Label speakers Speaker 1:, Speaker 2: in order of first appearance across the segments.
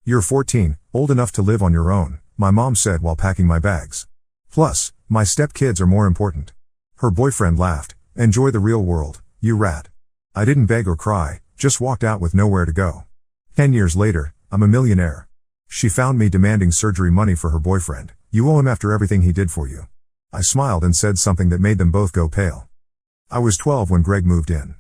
Speaker 1: You're 14, old enough to live on your own, my mom said while packing my bags. Plus, my stepkids are more important. Her boyfriend laughed. Enjoy the real world, you rat. I didn't beg or cry, just walked out with nowhere to go. 10 years later, I'm a millionaire. She found me demanding surgery money for her boyfriend. You owe him after everything he did for you. I smiled and said something that made them both go pale. I was 12 when Greg moved in.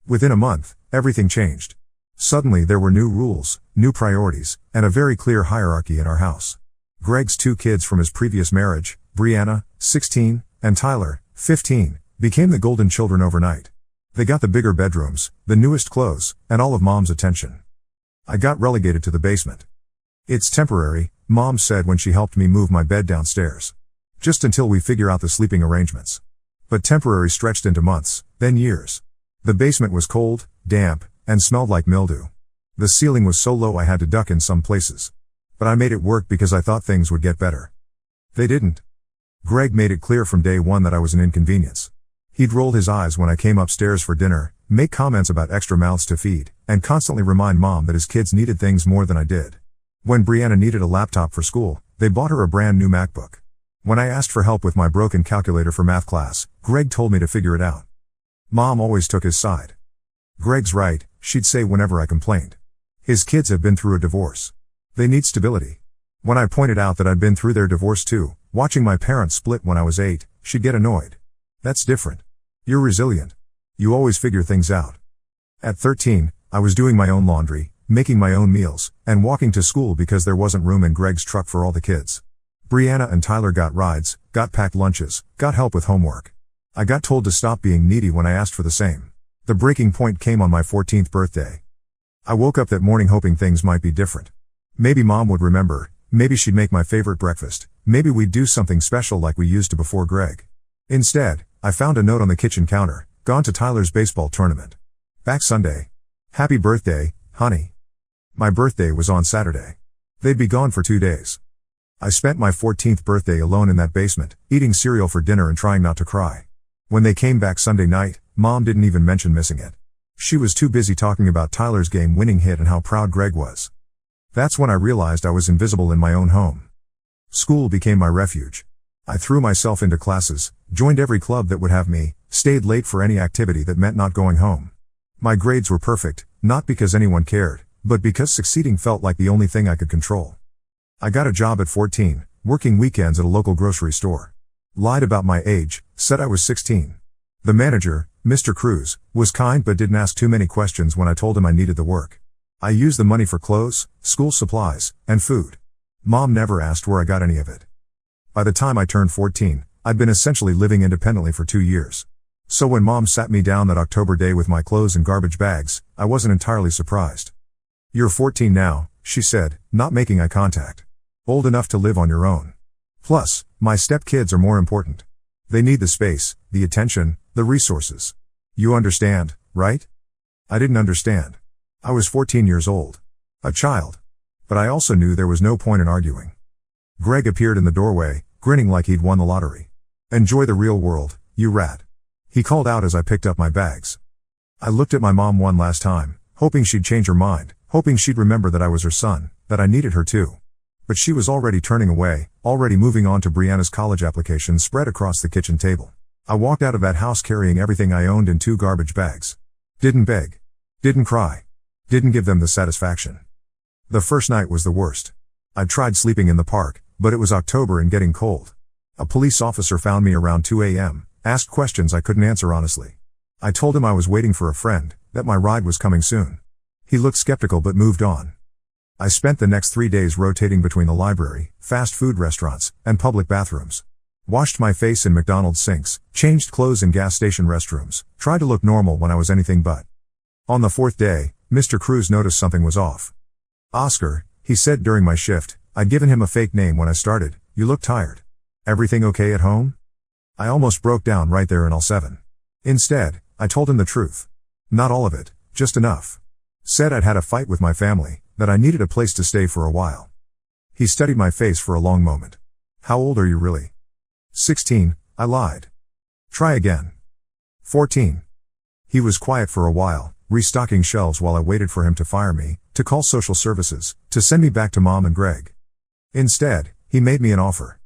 Speaker 1: Within a month, everything changed. Suddenly there were new rules, new priorities, and a very clear hierarchy in our house. Greg's 2 kids from his previous marriage, Brianna, 16, and Tyler, 15, became the golden children overnight. They got the bigger bedrooms, the newest clothes, and all of Mom's attention. I got relegated to the basement. It's temporary, Mom said when she helped me move my bed downstairs. Just until we figure out the sleeping arrangements. But temporary stretched into months, then years. The basement was cold, damp, and smelled like mildew. The ceiling was so low I had to duck in some places. But I made it work because I thought things would get better. They didn't. Greg made it clear from day one that I was an inconvenience. He'd roll his eyes when I came upstairs for dinner, make comments about extra mouths to feed, and constantly remind Mom that his kids needed things more than I did. When Brianna needed a laptop for school, they bought her a brand new MacBook. When I asked for help with my broken calculator for math class, Greg told me to figure it out. Mom always took his side. Greg's right, she'd say whenever I complained. His kids have been through a divorce. They need stability. When I pointed out that I'd been through their divorce too, watching my parents split when I was 8, she'd get annoyed. That's different. You're resilient. You always figure things out. At 13, I was doing my own laundry, making my own meals, and walking to school because there wasn't room in Greg's truck for all the kids. Brianna and Tyler got rides, got packed lunches, got help with homework. I got told to stop being needy when I asked for the same. The breaking point came on my 14th birthday. I woke up that morning hoping things might be different. Maybe Mom would remember, maybe she'd make my favorite breakfast, maybe we'd do something special like we used to before Greg. Instead, I found a note on the kitchen counter, gone to Tyler's baseball tournament. Back Sunday. Happy birthday, honey. My birthday was on Saturday. They'd be gone for 2 days. I spent my 14th birthday alone in that basement, eating cereal for dinner and trying not to cry. When they came back Sunday night, Mom didn't even mention missing it. She was too busy talking about Tyler's game-winning hit and how proud Greg was. That's when I realized I was invisible in my own home. School became my refuge. I threw myself into classes, joined every club that would have me, stayed late for any activity that meant not going home. My grades were perfect, not because anyone cared, but because succeeding felt like the only thing I could control. I got a job at 14, working weekends at a local grocery store. Lied about my age, said I was 16. The manager, Mr. Cruz, was kind but didn't ask too many questions when I told him I needed the work. I used the money for clothes, school supplies, and food. Mom never asked where I got any of it. By the time I turned 14, I'd been essentially living independently for 2 years. So when Mom sat me down that October day with my clothes in garbage bags, I wasn't entirely surprised. You're 14 now, she said, not making eye contact. Old enough to live on your own. Plus, my stepkids are more important. They need the space, the attention, the resources. You understand, right? I didn't understand. I was 14 years old. A child. But I also knew there was no point in arguing. Greg appeared in the doorway, grinning like he'd won the lottery. Enjoy the real world, you rat. He called out as I picked up my bags. I looked at my mom one last time, hoping she'd change her mind, hoping she'd remember that I was her son, that I needed her too. But she was already turning away, already moving on to Brianna's college application spread across the kitchen table. I walked out of that house carrying everything I owned in 2 garbage bags. Didn't beg. Didn't cry. Didn't give them the satisfaction. The first night was the worst. I'd tried sleeping in the park, but it was October and getting cold. A police officer found me around 2 a.m., asked questions I couldn't answer honestly. I told him I was waiting for a friend, that my ride was coming soon. He looked skeptical but moved on. I spent the next 3 days rotating between the library, fast food restaurants, and public bathrooms. Washed my face in McDonald's sinks, changed clothes in gas station restrooms, tried to look normal when I was anything but. On the 4th day, Mr. Cruz noticed something was off. Oscar, he said during my shift, I'd given him a fake name when I started, you look tired. Everything okay at home? I almost broke down right there in L7. Instead, I told him the truth. Not all of it, just enough. Said I'd had a fight with my family, that I needed a place to stay for a while. He studied my face for a long moment. How old are you really? 16, I lied. Try again. 14. He was quiet for a while, restocking shelves while I waited for him to fire me, to call social services, to send me back to Mom and Greg. Instead, he made me an offer.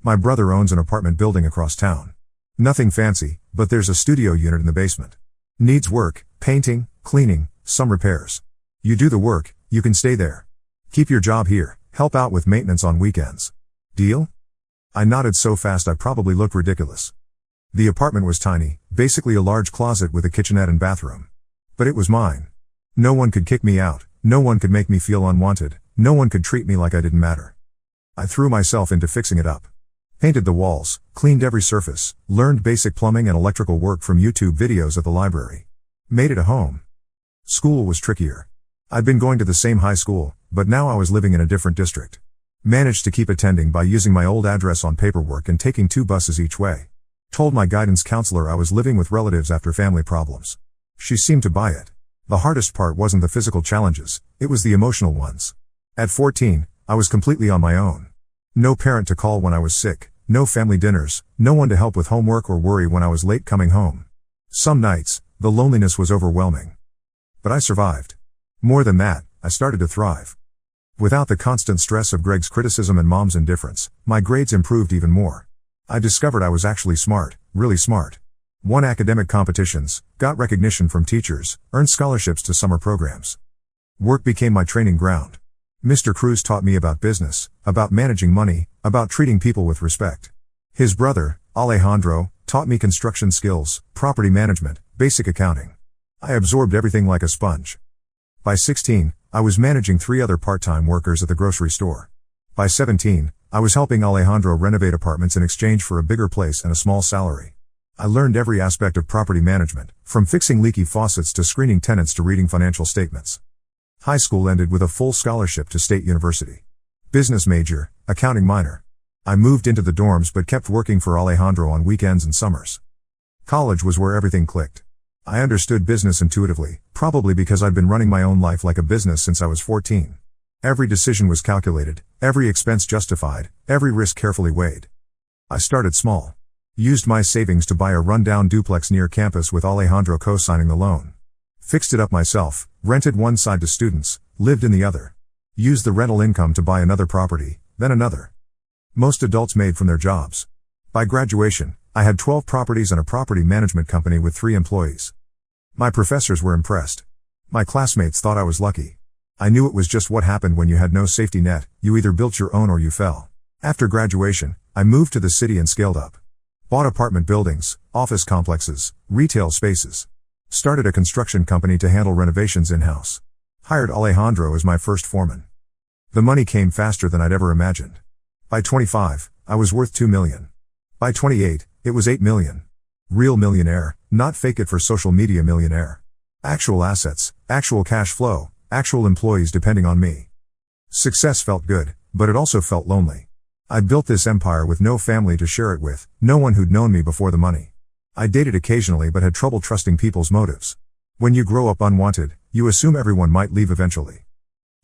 Speaker 1: My brother owns an apartment building across town. Nothing fancy, but there's a studio unit in the basement. Needs work, painting, cleaning, some repairs. You do the work, you can stay there. Keep your job here, help out with maintenance on weekends. Deal? I nodded so fast I probably looked ridiculous. The apartment was tiny, basically a large closet with a kitchenette and bathroom. But it was mine. No one could kick me out, no one could make me feel unwanted, no one could treat me like I didn't matter. I threw myself into fixing it up. Painted the walls, cleaned every surface, learned basic plumbing and electrical work from YouTube videos at the library. Made it a home. School was trickier. I'd been going to the same high school, but now I was living in a different district. Managed to keep attending by using my old address on paperwork and taking 2 buses each way. Told my guidance counselor I was living with relatives after family problems. She seemed to buy it. The hardest part wasn't the physical challenges, it was the emotional ones. At 14, I was completely on my own. No parent to call when I was sick, no family dinners, no one to help with homework or worry when I was late coming home. Some nights, the loneliness was overwhelming. But I survived. More than that, I started to thrive. Without the constant stress of Greg's criticism and Mom's indifference, my grades improved even more. I discovered I was actually smart, really smart. Won academic competitions, got recognition from teachers, earned scholarships to summer programs. Work became my training ground. Mr. Cruz taught me about business, about managing money, about treating people with respect. His brother, Alejandro, taught me construction skills, property management, basic accounting. I absorbed everything like a sponge. By 16, I was managing 3 other part-time workers at the grocery store. By 17, I was helping Alejandro renovate apartments in exchange for a bigger place and a small salary. I learned every aspect of property management, from fixing leaky faucets to screening tenants to reading financial statements. High school ended with a full scholarship to State University. Business major, accounting minor. I moved into the dorms but kept working for Alejandro on weekends and summers. College was where everything clicked. I understood business intuitively, probably because I'd been running my own life like a business since I was 14. Every decision was calculated, every expense justified, every risk carefully weighed. I started small. Used my savings to buy a rundown duplex near campus with Alejandro co-signing the loan. Fixed it up myself, rented one side to students, lived in the other. Used the rental income to buy another property, then another. Most adults made from their jobs. By graduation, I had 12 properties and a property management company with 3 employees. My professors were impressed. My classmates thought I was lucky. I knew it was just what happened when you had no safety net, you either built your own or you fell. After graduation, I moved to the city and scaled up. Bought apartment buildings, office complexes, retail spaces. Started a construction company to handle renovations in-house. Hired Alejandro as my first foreman. The money came faster than I'd ever imagined. By 25, I was worth $2 million. By 28, it was $8 million. Real millionaire, not fake it for social media millionaire. Actual assets, actual cash flow, actual employees depending on me. Success felt good, but it also felt lonely. I'd built this empire with no family to share it with, no one who'd known me before the money. I dated occasionally but had trouble trusting people's motives. When you grow up unwanted, you assume everyone might leave eventually.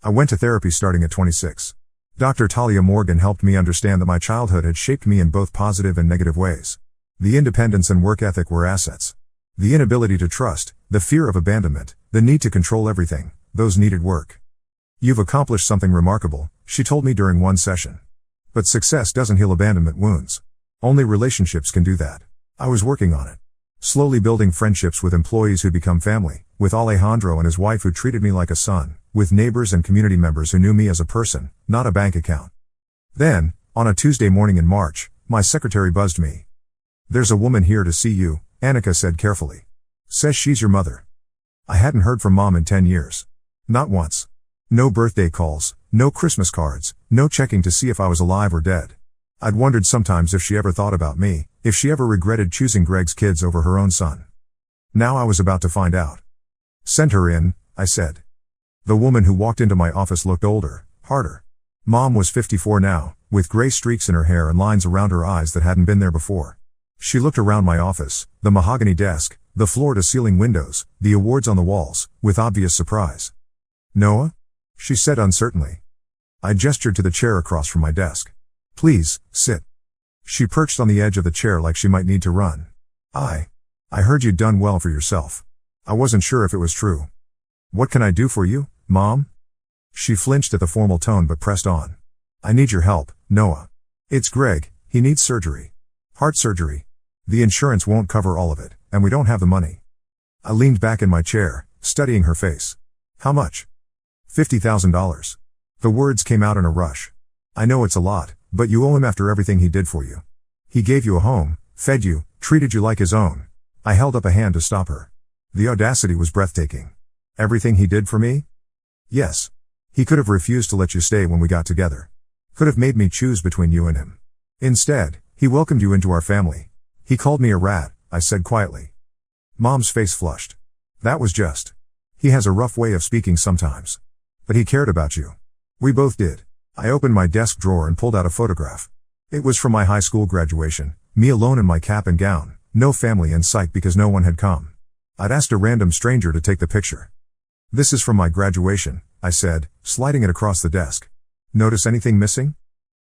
Speaker 1: I went to therapy starting at 26. Dr. Talia Morgan helped me understand that my childhood had shaped me in both positive and negative ways. The independence and work ethic were assets. The inability to trust, the fear of abandonment, the need to control everything, those needed work. You've accomplished something remarkable, she told me during one session. But success doesn't heal abandonment wounds. Only relationships can do that. I was working on it. Slowly building friendships with employees who'd become family, with Alejandro and his wife who treated me like a son, with neighbors and community members who knew me as a person, not a bank account. Then, on a Tuesday morning in March, my secretary buzzed me. "There's a woman here to see you," Annika said carefully. "Says she's your mother." I hadn't heard from Mom in 10 years. Not once. No birthday calls, no Christmas cards, no checking to see if I was alive or dead. I'd wondered sometimes if she ever thought about me, if she ever regretted choosing Greg's kids over her own son. Now I was about to find out. "Send her in," I said. The woman who walked into my office looked older, harder. Mom was 54 now, with gray streaks in her hair and lines around her eyes that hadn't been there before. She looked around my office, the mahogany desk, the floor-to-ceiling windows, the awards on the walls, with obvious surprise. "Noah?" she said uncertainly. I gestured to the chair across from my desk. "Please, sit." She perched on the edge of the chair like she might need to run. I heard you'd done well for yourself. I wasn't sure if it was true. What can I do for you, Mom? She flinched at the formal tone but pressed on. I need your help, Noah. It's Greg, he needs surgery. Heart surgery. The insurance won't cover all of it, and we don't have the money. I leaned back in my chair, studying her face. How much? $50,000. The words came out in a rush. I know it's a lot, but you owe him after everything he did for you. He gave you a home, fed you, treated you like his own. I held up a hand to stop her. The audacity was breathtaking. Everything he did for me? Yes. He could have refused to let you stay when we got together. Could have made me choose between you and him. Instead, he welcomed you into our family. He called me a rat, I said quietly. Mom's face flushed. That was just. He has a rough way of speaking sometimes. But he cared about you. We both did. I opened my desk drawer and pulled out a photograph. It was from my high school graduation, me alone in my cap and gown, no family in sight because no one had come. I'd asked a random stranger to take the picture. This is from my graduation, I said, sliding it across the desk. Notice anything missing?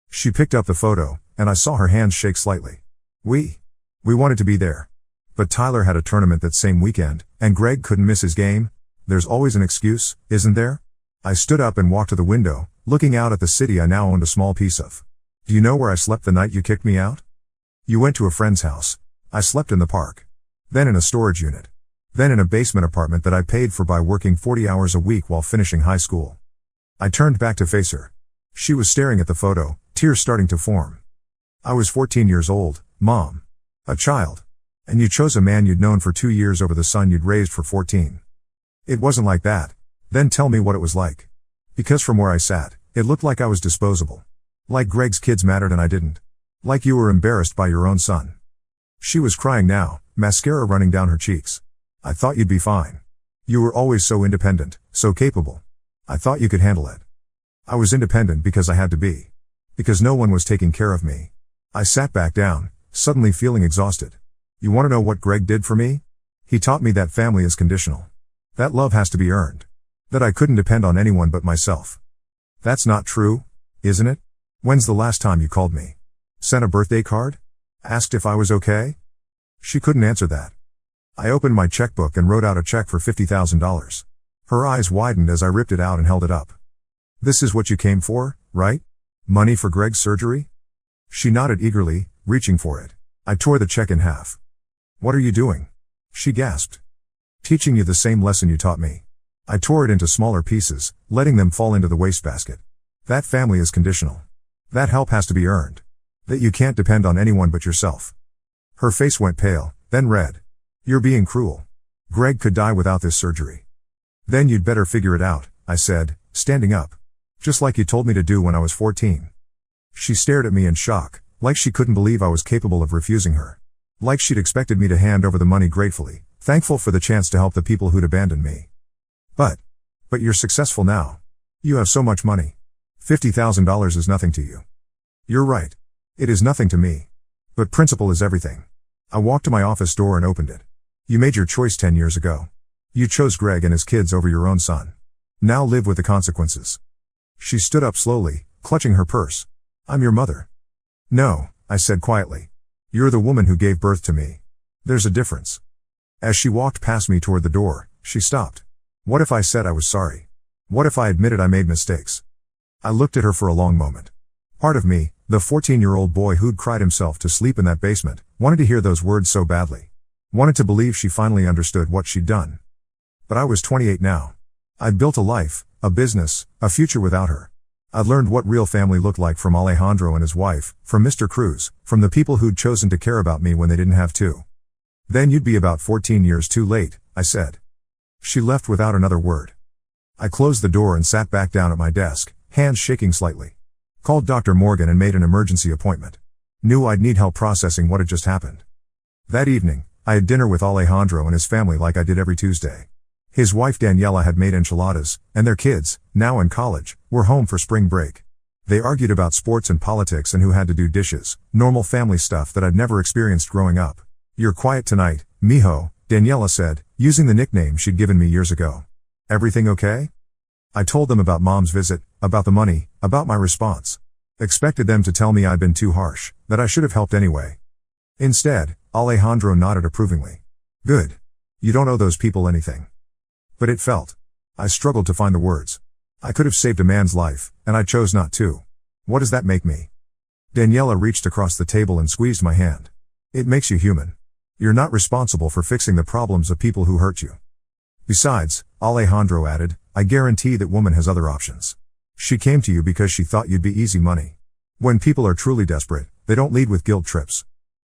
Speaker 1: She picked up the photo, and I saw her hands shake slightly. We wanted to be there. But Tyler had a tournament that same weekend, and Greg couldn't miss his game. There's always an excuse, isn't there? I stood up and walked to the window, looking out at the city I now owned a small piece of. Do you know where I slept the night you kicked me out? You went to a friend's house. I slept in the park. Then in a storage unit. Then in a basement apartment that I paid for by working 40 hours a week while finishing high school. I turned back to face her. She was staring at the photo, tears starting to form. I was 14 years old, Mom. A child. And you chose a man you'd known for 2 years over the son you'd raised for 14. It wasn't like that. Then tell me what it was like. Because from where I sat, it looked like I was disposable. Like Greg's kids mattered and I didn't. Like you were embarrassed by your own son. She was crying now, mascara running down her cheeks. I thought you'd be fine. You were always so independent, so capable. I thought you could handle it. I was independent because I had to be. Because no one was taking care of me. I sat back down, suddenly feeling exhausted. You want to know what Greg did for me? He taught me that family is conditional. That love has to be earned. That I couldn't depend on anyone but myself. That's not true, isn't it? When's the last time you called me? Sent a birthday card? Asked if I was okay? She couldn't answer that. I opened my checkbook and wrote out a check for $50,000. Her eyes widened as I ripped it out and held it up. This is what you came for, right? Money for Greg's surgery? She nodded eagerly, reaching for it. I tore the check in half. What are you doing? She gasped. Teaching you the same lesson you taught me. I tore it into smaller pieces, letting them fall into the wastebasket. That family is conditional. That help has to be earned. That you can't depend on anyone but yourself. Her face went pale, then red. You're being cruel. Greg could die without this surgery. Then you'd better figure it out, I said, standing up. Just like you told me to do when I was 14. She stared at me in shock, like she couldn't believe I was capable of refusing her. Like she'd expected me to hand over the money gratefully, thankful for the chance to help the people who'd abandoned me. But you're successful now. You have so much money. $50,000 is nothing to you. You're right. It is nothing to me. But principle is everything. I walked to my office door and opened it. You made your choice 10 years ago. You chose Greg and his kids over your own son. Now live with the consequences. She stood up slowly, clutching her purse. I'm your mother. No, I said quietly. You're the woman who gave birth to me. There's a difference. As she walked past me toward the door, she stopped. What if I said I was sorry? What if I admitted I made mistakes? I looked at her for a long moment. Part of me, the 14-year-old boy who'd cried himself to sleep in that basement, wanted to hear those words so badly. Wanted to believe she finally understood what she'd done. But I was 28 now. I'd built a life, a business, a future without her. I'd learned what real family looked like from Alejandro and his wife, from Mr. Cruz, from the people who'd chosen to care about me when they didn't have to. Then you'd be about 14 years too late, I said. She left without another word. I closed the door and sat back down at my desk, hands shaking slightly. Called Dr. Morgan and made an emergency appointment. Knew I'd need help processing what had just happened. That evening, I had dinner with Alejandro and his family like I did every Tuesday. His wife Daniela had made enchiladas, and their kids, now in college, were home for spring break. They argued about sports and politics and who had to do dishes, normal family stuff that I'd never experienced growing up. You're quiet tonight, mijo, Daniela said, using the nickname she'd given me years ago. Everything okay? I told them about Mom's visit, about the money, about my response. Expected them to tell me I'd been too harsh, that I should have helped anyway. Instead, Alejandro nodded approvingly. Good. You don't owe those people anything. But it felt. I struggled to find the words. I could have saved a man's life, and I chose not to. What does that make me? Daniela reached across the table and squeezed my hand. It makes you human. You're not responsible for fixing the problems of people who hurt you. Besides, Alejandro added, I guarantee that woman has other options. She came to you because she thought you'd be easy money. When people are truly desperate, they don't lead with guilt trips.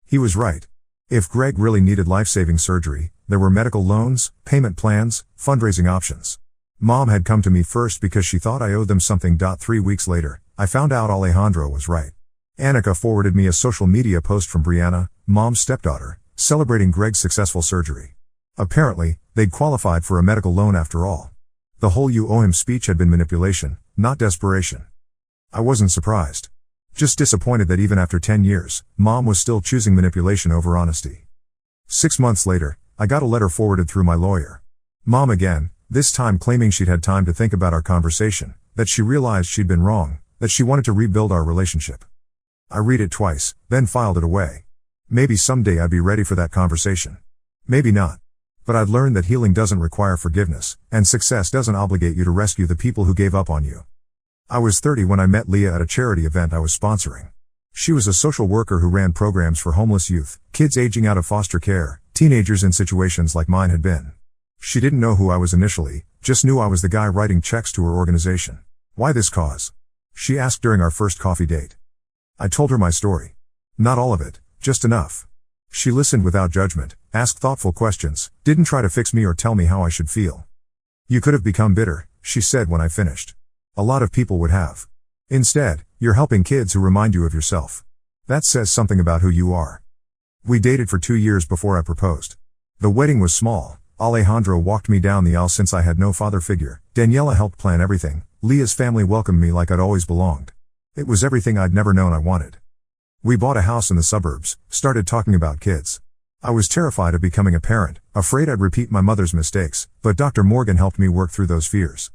Speaker 1: He was right. If Greg really needed life-saving surgery, there were medical loans, payment plans, fundraising options. Mom had come to me first because she thought I owed them something. 3 weeks later, I found out Alejandro was right. Annika forwarded me a social media post from Brianna, Mom's stepdaughter, celebrating Greg's successful surgery. Apparently, they'd qualified for a medical loan after all. The whole "you owe him" speech had been manipulation, not desperation. I wasn't surprised. Just disappointed that even after 10 years, Mom was still choosing manipulation over honesty. 6 months later, I got a letter forwarded through my lawyer. Mom again, this time claiming she'd had time to think about our conversation, that she realized she'd been wrong, that she wanted to rebuild our relationship. I read it twice, then filed it away. Maybe someday I'd be ready for that conversation. Maybe not. But I'd learned that healing doesn't require forgiveness, and success doesn't obligate you to rescue the people who gave up on you. I was 30 when I met Leah at a charity event I was sponsoring. She was a social worker who ran programs for homeless youth, kids aging out of foster care, teenagers in situations like mine had been. She didn't know who I was initially, just knew I was the guy writing checks to her organization. Why this cause? She asked during our first coffee date. I told her my story. Not all of it, just enough. She listened without judgment, asked thoughtful questions, didn't try to fix me or tell me how I should feel. You could have become bitter, she said when I finished. A lot of people would have. Instead, you're helping kids who remind you of yourself. That says something about who you are. We dated for 2 years before I proposed. The wedding was small. Alejandro walked me down the aisle since I had no father figure. Daniela helped plan everything. Leah's family welcomed me like I'd always belonged. It was everything I'd never known I wanted. We bought a house in the suburbs, started talking about kids. I was terrified of becoming a parent, afraid I'd repeat my mother's mistakes, but Dr. Morgan helped me work through those fears.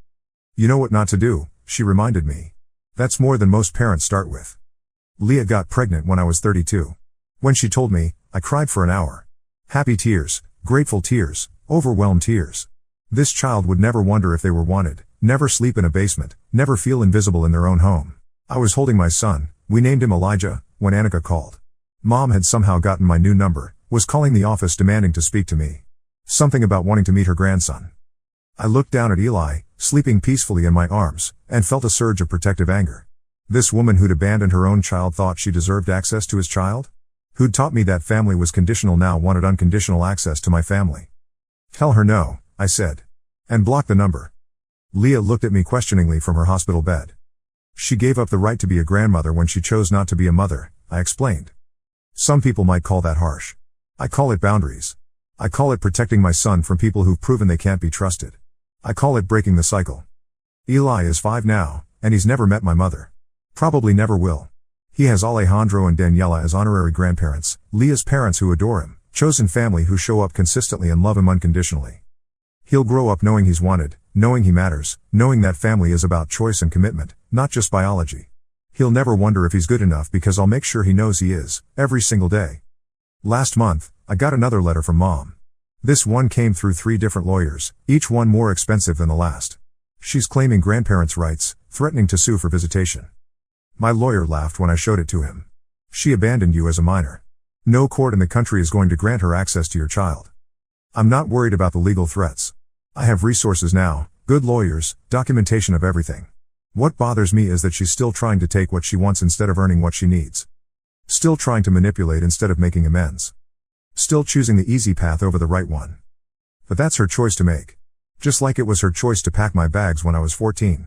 Speaker 1: You know what not to do, she reminded me. That's more than most parents start with. Leah got pregnant when I was 32. When she told me, I cried for an hour. Happy tears, grateful tears, overwhelmed tears. This child would never wonder if they were wanted, never sleep in a basement, never feel invisible in their own home. I was holding my son, we named him Elijah, when Annika called. Mom had somehow gotten my new number, was calling the office demanding to speak to me. Something about wanting to meet her grandson. I looked down at Eli, sleeping peacefully in my arms, and felt a surge of protective anger. This woman who'd abandoned her own child thought she deserved access to his child? Who'd taught me that family was conditional now wanted unconditional access to my family. Tell her no, I said. And block the number. Leah looked at me questioningly from her hospital bed. She gave up the right to be a grandmother when she chose not to be a mother, I explained. Some people might call that harsh. I call it boundaries. I call it protecting my son from people who've proven they can't be trusted. I call it breaking the cycle. Eli is 5 now, and he's never met my mother. Probably never will. He has Alejandro and Daniela as honorary grandparents, Leah's parents who adore him, chosen family who show up consistently and love him unconditionally. He'll grow up knowing he's wanted, knowing he matters, knowing that family is about choice and commitment, not just biology. He'll never wonder if he's good enough because I'll make sure he knows he is, every single day. Last month, I got another letter from Mom. This one came through 3 different lawyers, each one more expensive than the last. She's claiming grandparents' rights, threatening to sue for visitation. My lawyer laughed when I showed it to him. She abandoned you as a minor. No court in the country is going to grant her access to your child. I'm not worried about the legal threats. I have resources now, good lawyers, documentation of everything. What bothers me is that she's still trying to take what she wants instead of earning what she needs. Still trying to manipulate instead of making amends. Still choosing the easy path over the right one. But that's her choice to make. Just like it was her choice to pack my bags when I was 14.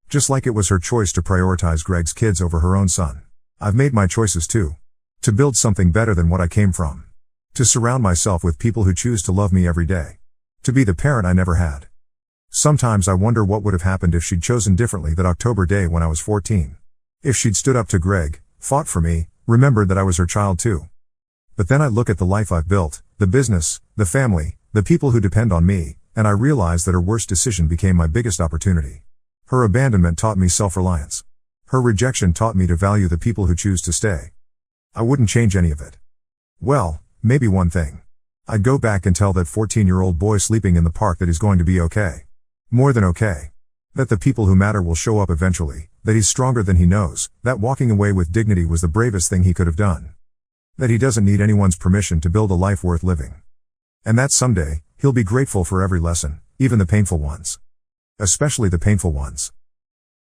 Speaker 1: Just like it was her choice to prioritize Greg's kids over her own son. I've made my choices too. To build something better than what I came from. To surround myself with people who choose to love me every day. To be the parent I never had. Sometimes I wonder what would have happened if she'd chosen differently that October day when I was 14. If she'd stood up to Greg, fought for me, remembered that I was her child too. But then I look at the life I've built, the business, the family, the people who depend on me, and I realize that her worst decision became my biggest opportunity. Her abandonment taught me self-reliance. Her rejection taught me to value the people who choose to stay. I wouldn't change any of it. Well, maybe one thing. I'd go back and tell that 14-year-old boy sleeping in the park that he's going to be okay. More than okay. That the people who matter will show up eventually, that he's stronger than he knows, that walking away with dignity was the bravest thing he could have done. That he doesn't need anyone's permission to build a life worth living. And that someday, he'll be grateful for every lesson, even the painful ones. Especially the painful ones.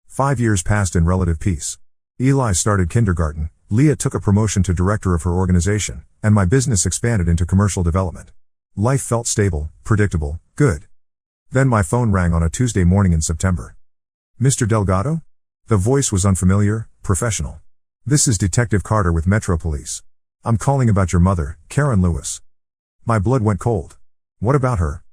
Speaker 1: 5 years passed in relative peace. Eli started kindergarten, Leah took a promotion to director of her organization, and my business expanded into commercial development. Life felt stable, predictable, good. Then my phone rang on a Tuesday morning in September. Mr. Delgado? The voice was unfamiliar, professional. This is Detective Carter with Metro Police. I'm calling about your mother, Karen Lewis. My blood went cold. What about her?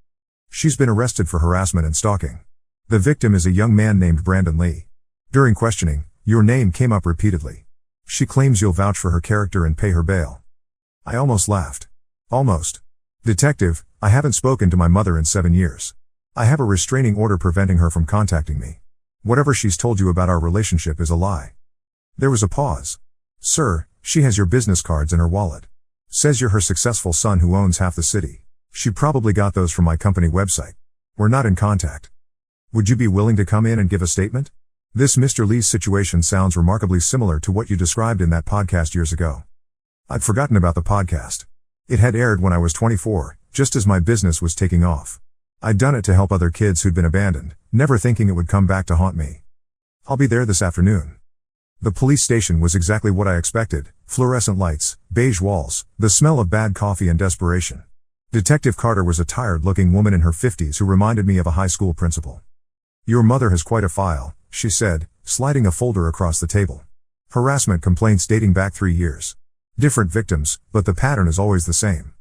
Speaker 1: She's been arrested for harassment and stalking. The victim is a young man named Brandon Lee. During questioning, your name came up repeatedly. She claims you'll vouch for her character and pay her bail. I almost laughed. Almost. Detective, I haven't spoken to my mother in 7 years. I have a restraining order preventing her from contacting me. Whatever she's told you about our relationship is a lie. There was a pause. Sir, she has your business cards in her wallet. Says you're her successful son who owns half the city. She probably got those from my company website. We're not in contact. Would you be willing to come in and give a statement? This Mr. Lee's situation sounds remarkably similar to what you described in that podcast years ago. I'd forgotten about the podcast. It had aired when I was 24, just as my business was taking off. I'd done it to help other kids who'd been abandoned, never thinking it would come back to haunt me. I'll be there this afternoon. The police station was exactly what I expected, fluorescent lights, beige walls, the smell of bad coffee and desperation. Detective Carter was a tired-looking woman in her 50s who reminded me of a high school principal. Your mother has quite a file, she said, sliding a folder across the table. Harassment complaints dating back 3 years. Different victims, but the pattern is always the same.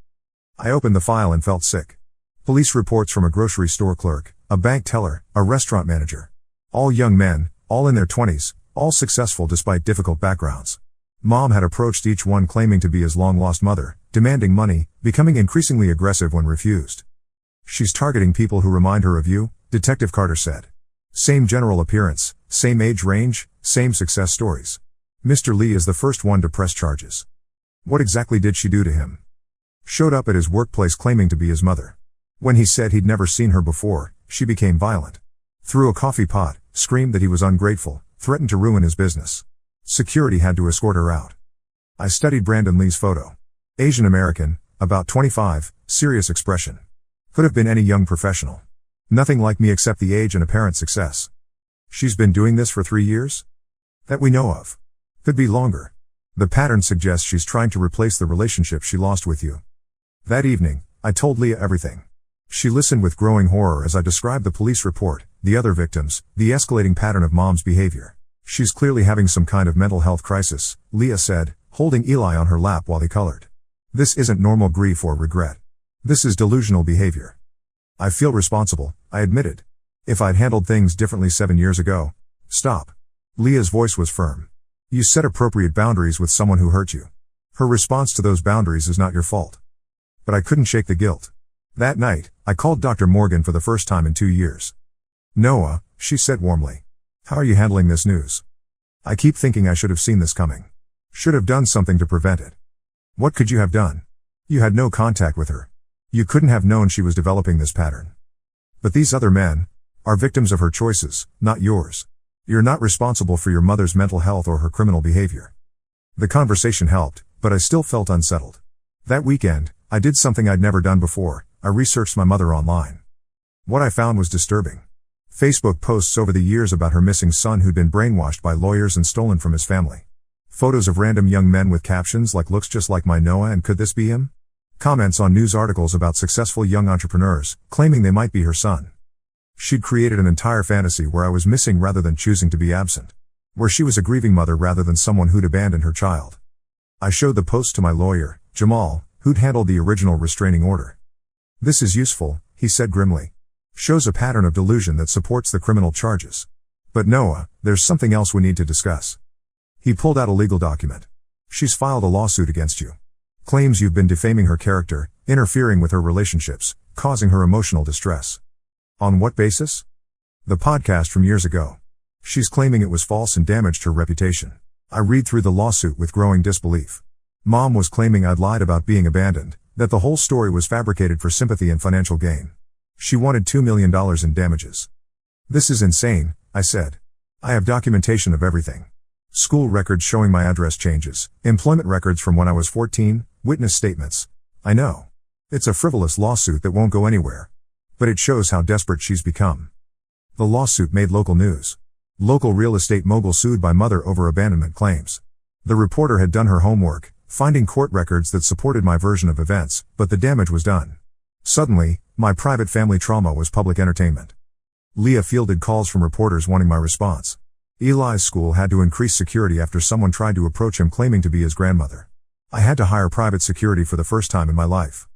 Speaker 1: I opened the file and felt sick. Police reports from a grocery store clerk, a bank teller, a restaurant manager. All young men, all in their 20s, all successful despite difficult backgrounds. Mom had approached each one claiming to be his long-lost mother, demanding money, becoming increasingly aggressive when refused. She's targeting people who remind her of you, Detective Carter said. Same general appearance, same age range, same success stories. Mr. Lee is the first one to press charges. What exactly did she do to him? Showed up at his workplace claiming to be his mother. When he said he'd never seen her before, she became violent. Threw a coffee pot, screamed that he was ungrateful, threatened to ruin his business. Security had to escort her out. I studied Brandon Lee's photo. Asian American, about 25, serious expression. Could have been any young professional. Nothing like me except the age and apparent success. She's been doing this for 3 years? That we know of. Could be longer. The pattern suggests she's trying to replace the relationship she lost with you. That evening, I told Leah everything. She listened with growing horror as I described the police report, the other victims, the escalating pattern of Mom's behavior. She's clearly having some kind of mental health crisis, Leah said, holding Eli on her lap while he colored. This isn't normal grief or regret. This is delusional behavior. I feel responsible, I admitted. If I'd handled things differently 7 years ago. Stop. Leah's voice was firm. You set appropriate boundaries with someone who hurt you. Her response to those boundaries is not your fault. But I couldn't shake the guilt. That night, I called Dr. Morgan for the first time in 2 years. Noah, she said warmly. How are you handling this news? I keep thinking I should have seen this coming. Should have done something to prevent it. What could you have done? You had no contact with her. You couldn't have known she was developing this pattern. But these other men are victims of her choices, not yours. You're not responsible for your mother's mental health or her criminal behavior. The conversation helped, but I still felt unsettled. That weekend, I did something I'd never done before. I researched my mother online. What I found was disturbing. Facebook posts over the years about her missing son who'd been brainwashed by lawyers and stolen from his family. Photos of random young men with captions like "looks just like my Noah and could this be him?" Comments on news articles about successful young entrepreneurs, claiming they might be her son. She'd created an entire fantasy where I was missing rather than choosing to be absent. Where she was a grieving mother rather than someone who'd abandoned her child. I showed the post to my lawyer, Jamal, who'd handled the original restraining order. This is useful, he said grimly. Shows a pattern of delusion that supports the criminal charges. But Noah, there's something else we need to discuss. He pulled out a legal document. She's filed a lawsuit against you. Claims you've been defaming her character, interfering with her relationships, causing her emotional distress. On what basis? The podcast from years ago. She's claiming it was false and damaged her reputation. I read through the lawsuit with growing disbelief. Mom was claiming I'd lied about being abandoned, That the whole story was fabricated for sympathy and financial gain. She wanted $2 million in damages. This is insane, I said. I have documentation of everything. School records showing my address changes, employment records from when I was 14, witness statements. I know. It's a frivolous lawsuit that won't go anywhere. But it shows how desperate she's become. The lawsuit made local news. Local real estate mogul sued by mother over abandonment claims. The reporter had done her homework, finding court records that supported my version of events, but the damage was done. Suddenly, my private family trauma was public entertainment. Leah fielded calls from reporters wanting my response. Eli's school had to increase security after someone tried to approach him claiming to be his grandmother. I had to hire private security for the first time in my life.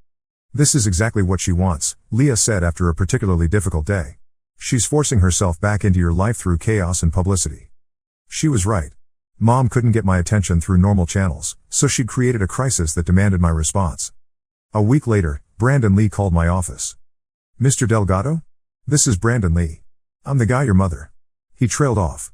Speaker 1: This is exactly what she wants, Leah said after a particularly difficult day. She's forcing herself back into your life through chaos and publicity. She was right. Mom couldn't get my attention through normal channels, so she'd created a crisis that demanded my response. A week later, Brandon Lee called my office. Mr. Delgado? This is Brandon Lee. I'm the guy your mother. He trailed off.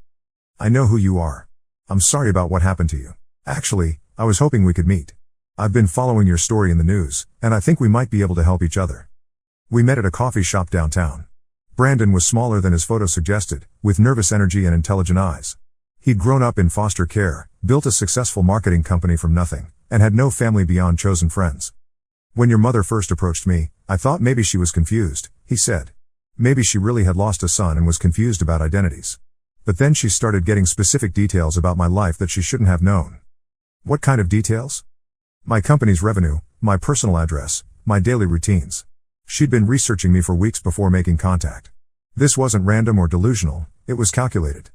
Speaker 1: I know who you are. I'm sorry about what happened to you. Actually, I was hoping we could meet. I've been following your story in the news, and I think we might be able to help each other. We met at a coffee shop downtown. Brandon was smaller than his photo suggested, with nervous energy and intelligent eyes. He'd grown up in foster care, built a successful marketing company from nothing, and had no family beyond chosen friends. When your mother first approached me, I thought maybe she was confused, he said. Maybe she really had lost a son and was confused about identities. But then she started getting specific details about my life that she shouldn't have known. What kind of details? My company's revenue, my personal address, my daily routines. She'd been researching me for weeks before making contact. This wasn't random or delusional, it was calculated.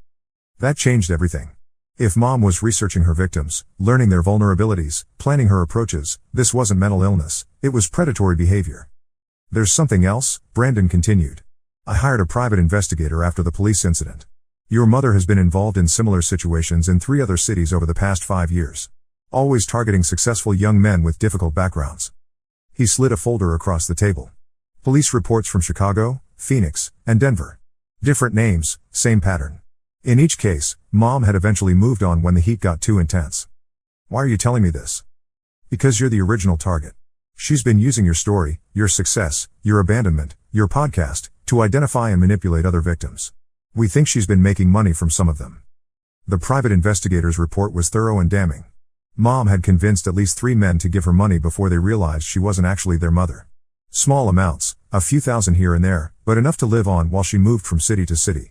Speaker 1: That changed everything. If Mom was researching her victims, learning their vulnerabilities, planning her approaches, this wasn't mental illness, it was predatory behavior. There's something else, Brandon continued. I hired a private investigator after the police incident. Your mother has been involved in similar situations in 3 other cities over the past 5 years. Always targeting successful young men with difficult backgrounds. He slid a folder across the table. Police reports from Chicago, Phoenix, and Denver. Different names, same pattern. In each case, Mom had eventually moved on when the heat got too intense. Why are you telling me this? Because you're the original target. She's been using your story, your success, your abandonment, your podcast, to identify and manipulate other victims. We think she's been making money from some of them. The private investigator's report was thorough and damning. Mom had convinced at least 3 men to give her money before they realized she wasn't actually their mother. Small amounts, a few thousand here and there, but enough to live on while she moved from city to city.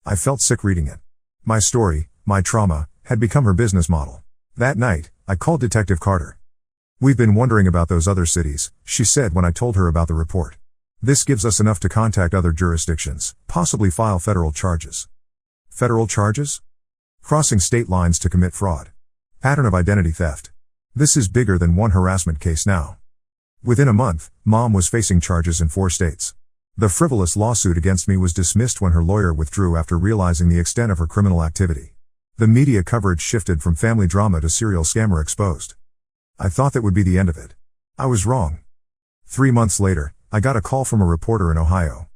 Speaker 1: I felt sick reading it. My story, my trauma, had become her business model. That night, I called Detective Carter. We've been wondering about those other cities, she said when I told her about the report. This gives us enough to contact other jurisdictions, possibly file federal charges. Federal charges? Crossing state lines to commit fraud. Pattern of identity theft. This is bigger than one harassment case now. Within a month, Mom was facing charges in 4 states. The frivolous lawsuit against me was dismissed when her lawyer withdrew after realizing the extent of her criminal activity. The media coverage shifted from family drama to serial scammer exposed. I thought that would be the end of it. I was wrong. 3 months later, I got a call from a reporter in Ohio.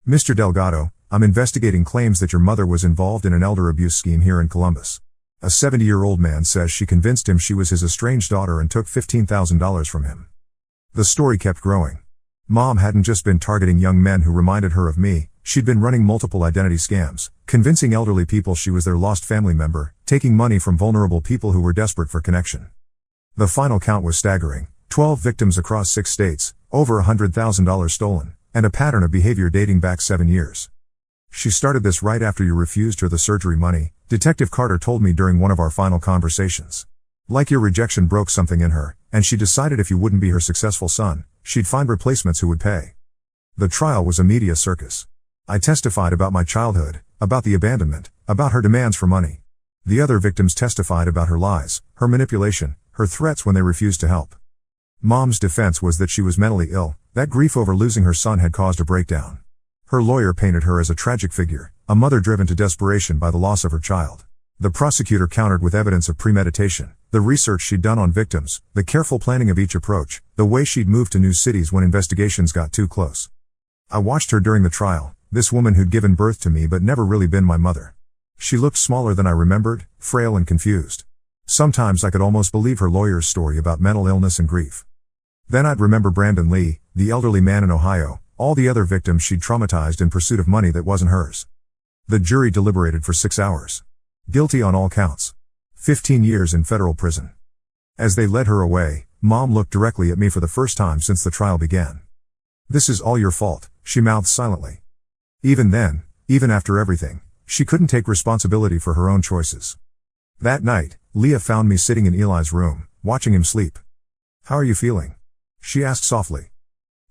Speaker 1: Mr. Delgado, I'm investigating claims that your mother was involved in an elder abuse scheme here in Columbus. A 70-year-old man says she convinced him she was his estranged daughter and took $15,000 from him. The story kept growing. Mom hadn't just been targeting young men who reminded her of me, she'd been running multiple identity scams, convincing elderly people she was their lost family member, taking money from vulnerable people who were desperate for connection. The final count was staggering, 12 victims across 6 states, over $100,000 stolen, and a pattern of behavior dating back 7 years. She started this right after you refused her the surgery money, Detective Carter told me during one of our final conversations. Like your rejection broke something in her, and she decided if you wouldn't be her successful son, she'd find replacements who would pay. The trial was a media circus. I testified about my childhood, about the abandonment, about her demands for money. The other victims testified about her lies, her manipulation, her threats when they refused to help. Mom's defense was that she was mentally ill, that grief over losing her son had caused a breakdown. Her lawyer painted her as a tragic figure, a mother driven to desperation by the loss of her child. The prosecutor countered with evidence of premeditation, the research she'd done on victims, the careful planning of each approach, the way she'd moved to new cities when investigations got too close. I watched her during the trial, this woman who'd given birth to me but never really been my mother. She looked smaller than I remembered, frail and confused. Sometimes I could almost believe her lawyer's story about mental illness and grief. Then I'd remember Brandon Lee, the elderly man in Ohio, all the other victims she'd traumatized in pursuit of money that wasn't hers. The jury deliberated for 6 hours. Guilty on all counts. 15 years in federal prison. As they led her away, Mom looked directly at me for the first time since the trial began. "This is all your fault," she mouthed silently. Even then, even after everything, she couldn't take responsibility for her own choices. That night, Leah found me sitting in Eli's room, watching him sleep. "How are you feeling?" she asked softly.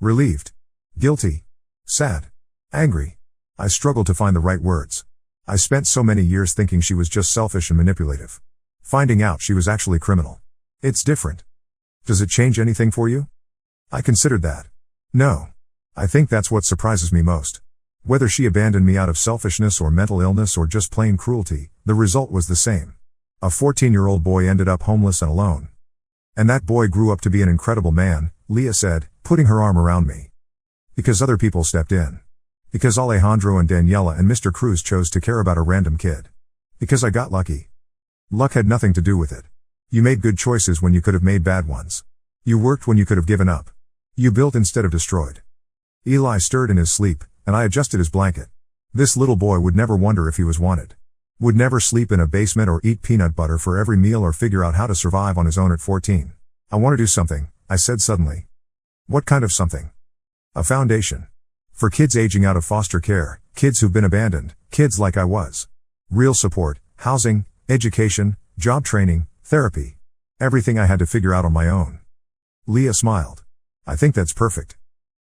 Speaker 1: Relieved. Guilty. Sad. Angry. I struggled to find the right words. I spent so many years thinking she was just selfish and manipulative. Finding out she was actually criminal. It's different. Does it change anything for you? I considered that. No. I think that's what surprises me most. Whether she abandoned me out of selfishness or mental illness or just plain cruelty, the result was the same. A 14-year-old boy ended up homeless and alone. And that boy grew up to be an incredible man, Leah said, putting her arm around me. Because other people stepped in. Because Alejandro and Daniela and Mr. Cruz chose to care about a random kid. Because I got lucky. Luck had nothing to do with it. You made good choices when you could have made bad ones. You worked when you could have given up. You built instead of destroyed. Eli stirred in his sleep, and I adjusted his blanket. This little boy would never wonder if he was wanted. Would never sleep in a basement or eat peanut butter for every meal or figure out how to survive on his own at 14. "I want to do something," I said suddenly. "What kind of something?" "A foundation. For kids aging out of foster care, kids who've been abandoned, kids like I was. Real support, housing, education, job training, therapy. Everything I had to figure out on my own." Leah smiled. "I think that's perfect."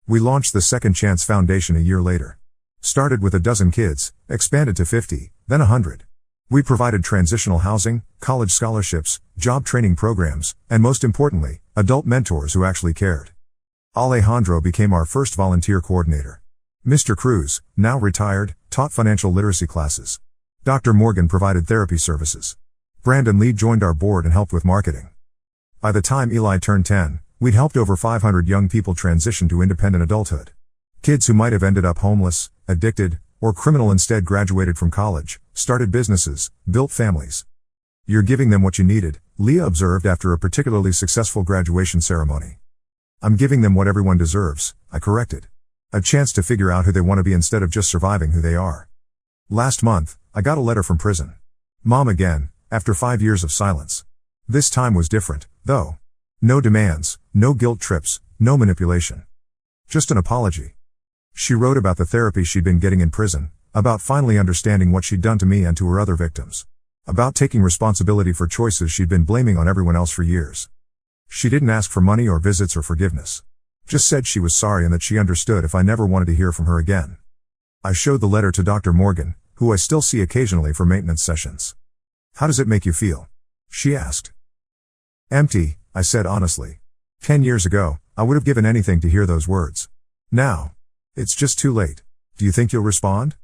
Speaker 1: We launched the Second Chance Foundation a year later. Started with a dozen kids, expanded to 50, then 100. We provided transitional housing, college scholarships, job training programs, and most importantly, adult mentors who actually cared. Alejandro became our first volunteer coordinator. Mr. Cruz, now retired, taught financial literacy classes. Dr. Morgan provided therapy services. Brandon Lee joined our board and helped with marketing. By the time Eli turned 10, we'd helped over 500 young people transition to independent adulthood. Kids who might have ended up homeless, addicted, or criminal instead graduated from college, started businesses, built families. "You're giving them what you needed," Leah observed after a particularly successful graduation ceremony. "I'm giving them what everyone deserves," I corrected. "A chance to figure out who they want to be instead of just surviving who they are." Last month, I got a letter from prison. Mom again, after 5 years of silence. This time was different, though. No demands, no guilt trips, no manipulation. Just an apology. She wrote about the therapy she'd been getting in prison, about finally understanding what she'd done to me and to her other victims. About taking responsibility for choices she'd been blaming on everyone else for years. She didn't ask for money or visits or forgiveness. Just said she was sorry and that she understood if I never wanted to hear from her again. I showed the letter to Dr. Morgan, who I still see occasionally for maintenance sessions. "How does it make you feel?" she asked. "Empty," I said honestly. 10 years ago, I would have given anything to hear those words. Now, it's just too late. "Do you think you'll respond?"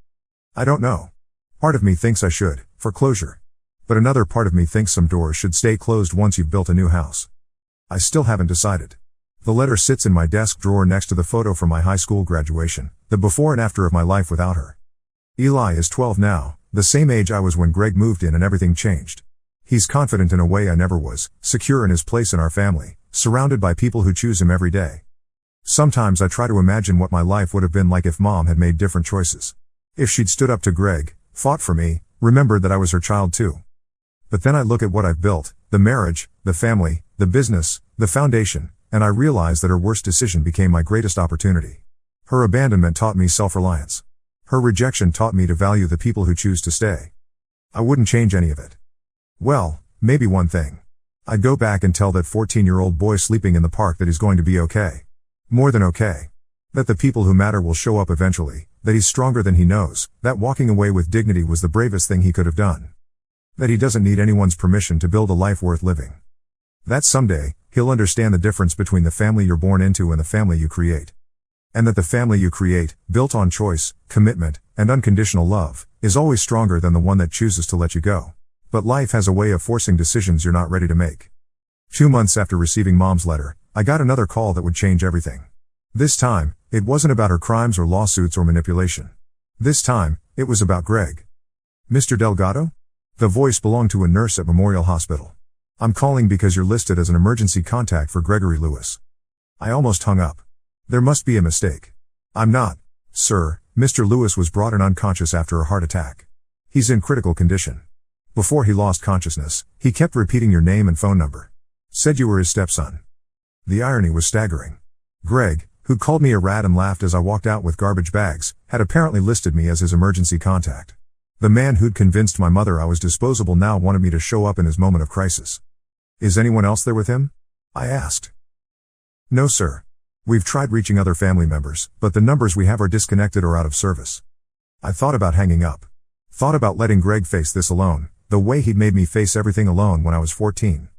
Speaker 1: "I don't know. Part of me thinks I should, for closure. But another part of me thinks some doors should stay closed once you've built a new house. I still haven't decided." The letter sits in my desk drawer next to the photo from my high school graduation, the before and after of my life without her. Eli is 12 now, the same age I was when Greg moved in and everything changed. He's confident in a way I never was, secure in his place in our family, surrounded by people who choose him every day. Sometimes I try to imagine what my life would have been like if Mom had made different choices. If she'd stood up to Greg, fought for me, remembered that I was her child too. But then I look at what I've built, the marriage, the family, the business, the foundation, and I realize that her worst decision became my greatest opportunity. Her abandonment taught me self-reliance. Her rejection taught me to value the people who choose to stay. I wouldn't change any of it. Well, maybe one thing. I'd go back and tell that 14-year-old boy sleeping in the park that he's going to be okay. More than okay. That the people who matter will show up eventually, that he's stronger than he knows, that walking away with dignity was the bravest thing he could have done. That he doesn't need anyone's permission to build a life worth living. That someday, he'll understand the difference between the family you're born into and the family you create. And that the family you create, built on choice, commitment, and unconditional love, is always stronger than the one that chooses to let you go. But life has a way of forcing decisions you're not ready to make. 2 months after receiving Mom's letter, I got another call that would change everything. This time, it wasn't about her crimes or lawsuits or manipulation. This time, it was about Greg. "Mr. Delgado?" The voice belonged to a nurse at Memorial Hospital. "I'm calling because you're listed as an emergency contact for Gregory Lewis." I almost hung up. There must be a mistake. I'm not, sir. Mr. Lewis was brought in unconscious after a heart attack. He's in critical condition. Before he lost consciousness, he kept repeating your name and phone number. Said you were his stepson. The irony was staggering. Greg, who called me a rat and laughed as I walked out with garbage bags, had apparently listed me as his emergency contact. The man who'd convinced my mother I was disposable now wanted me to show up in his moment of crisis. Is anyone else there with him? I asked. No, sir. We've tried reaching other family members, but the numbers we have are disconnected or out of service. I thought about hanging up. Thought about letting Greg face this alone, the way he'd made me face everything alone when I was 14.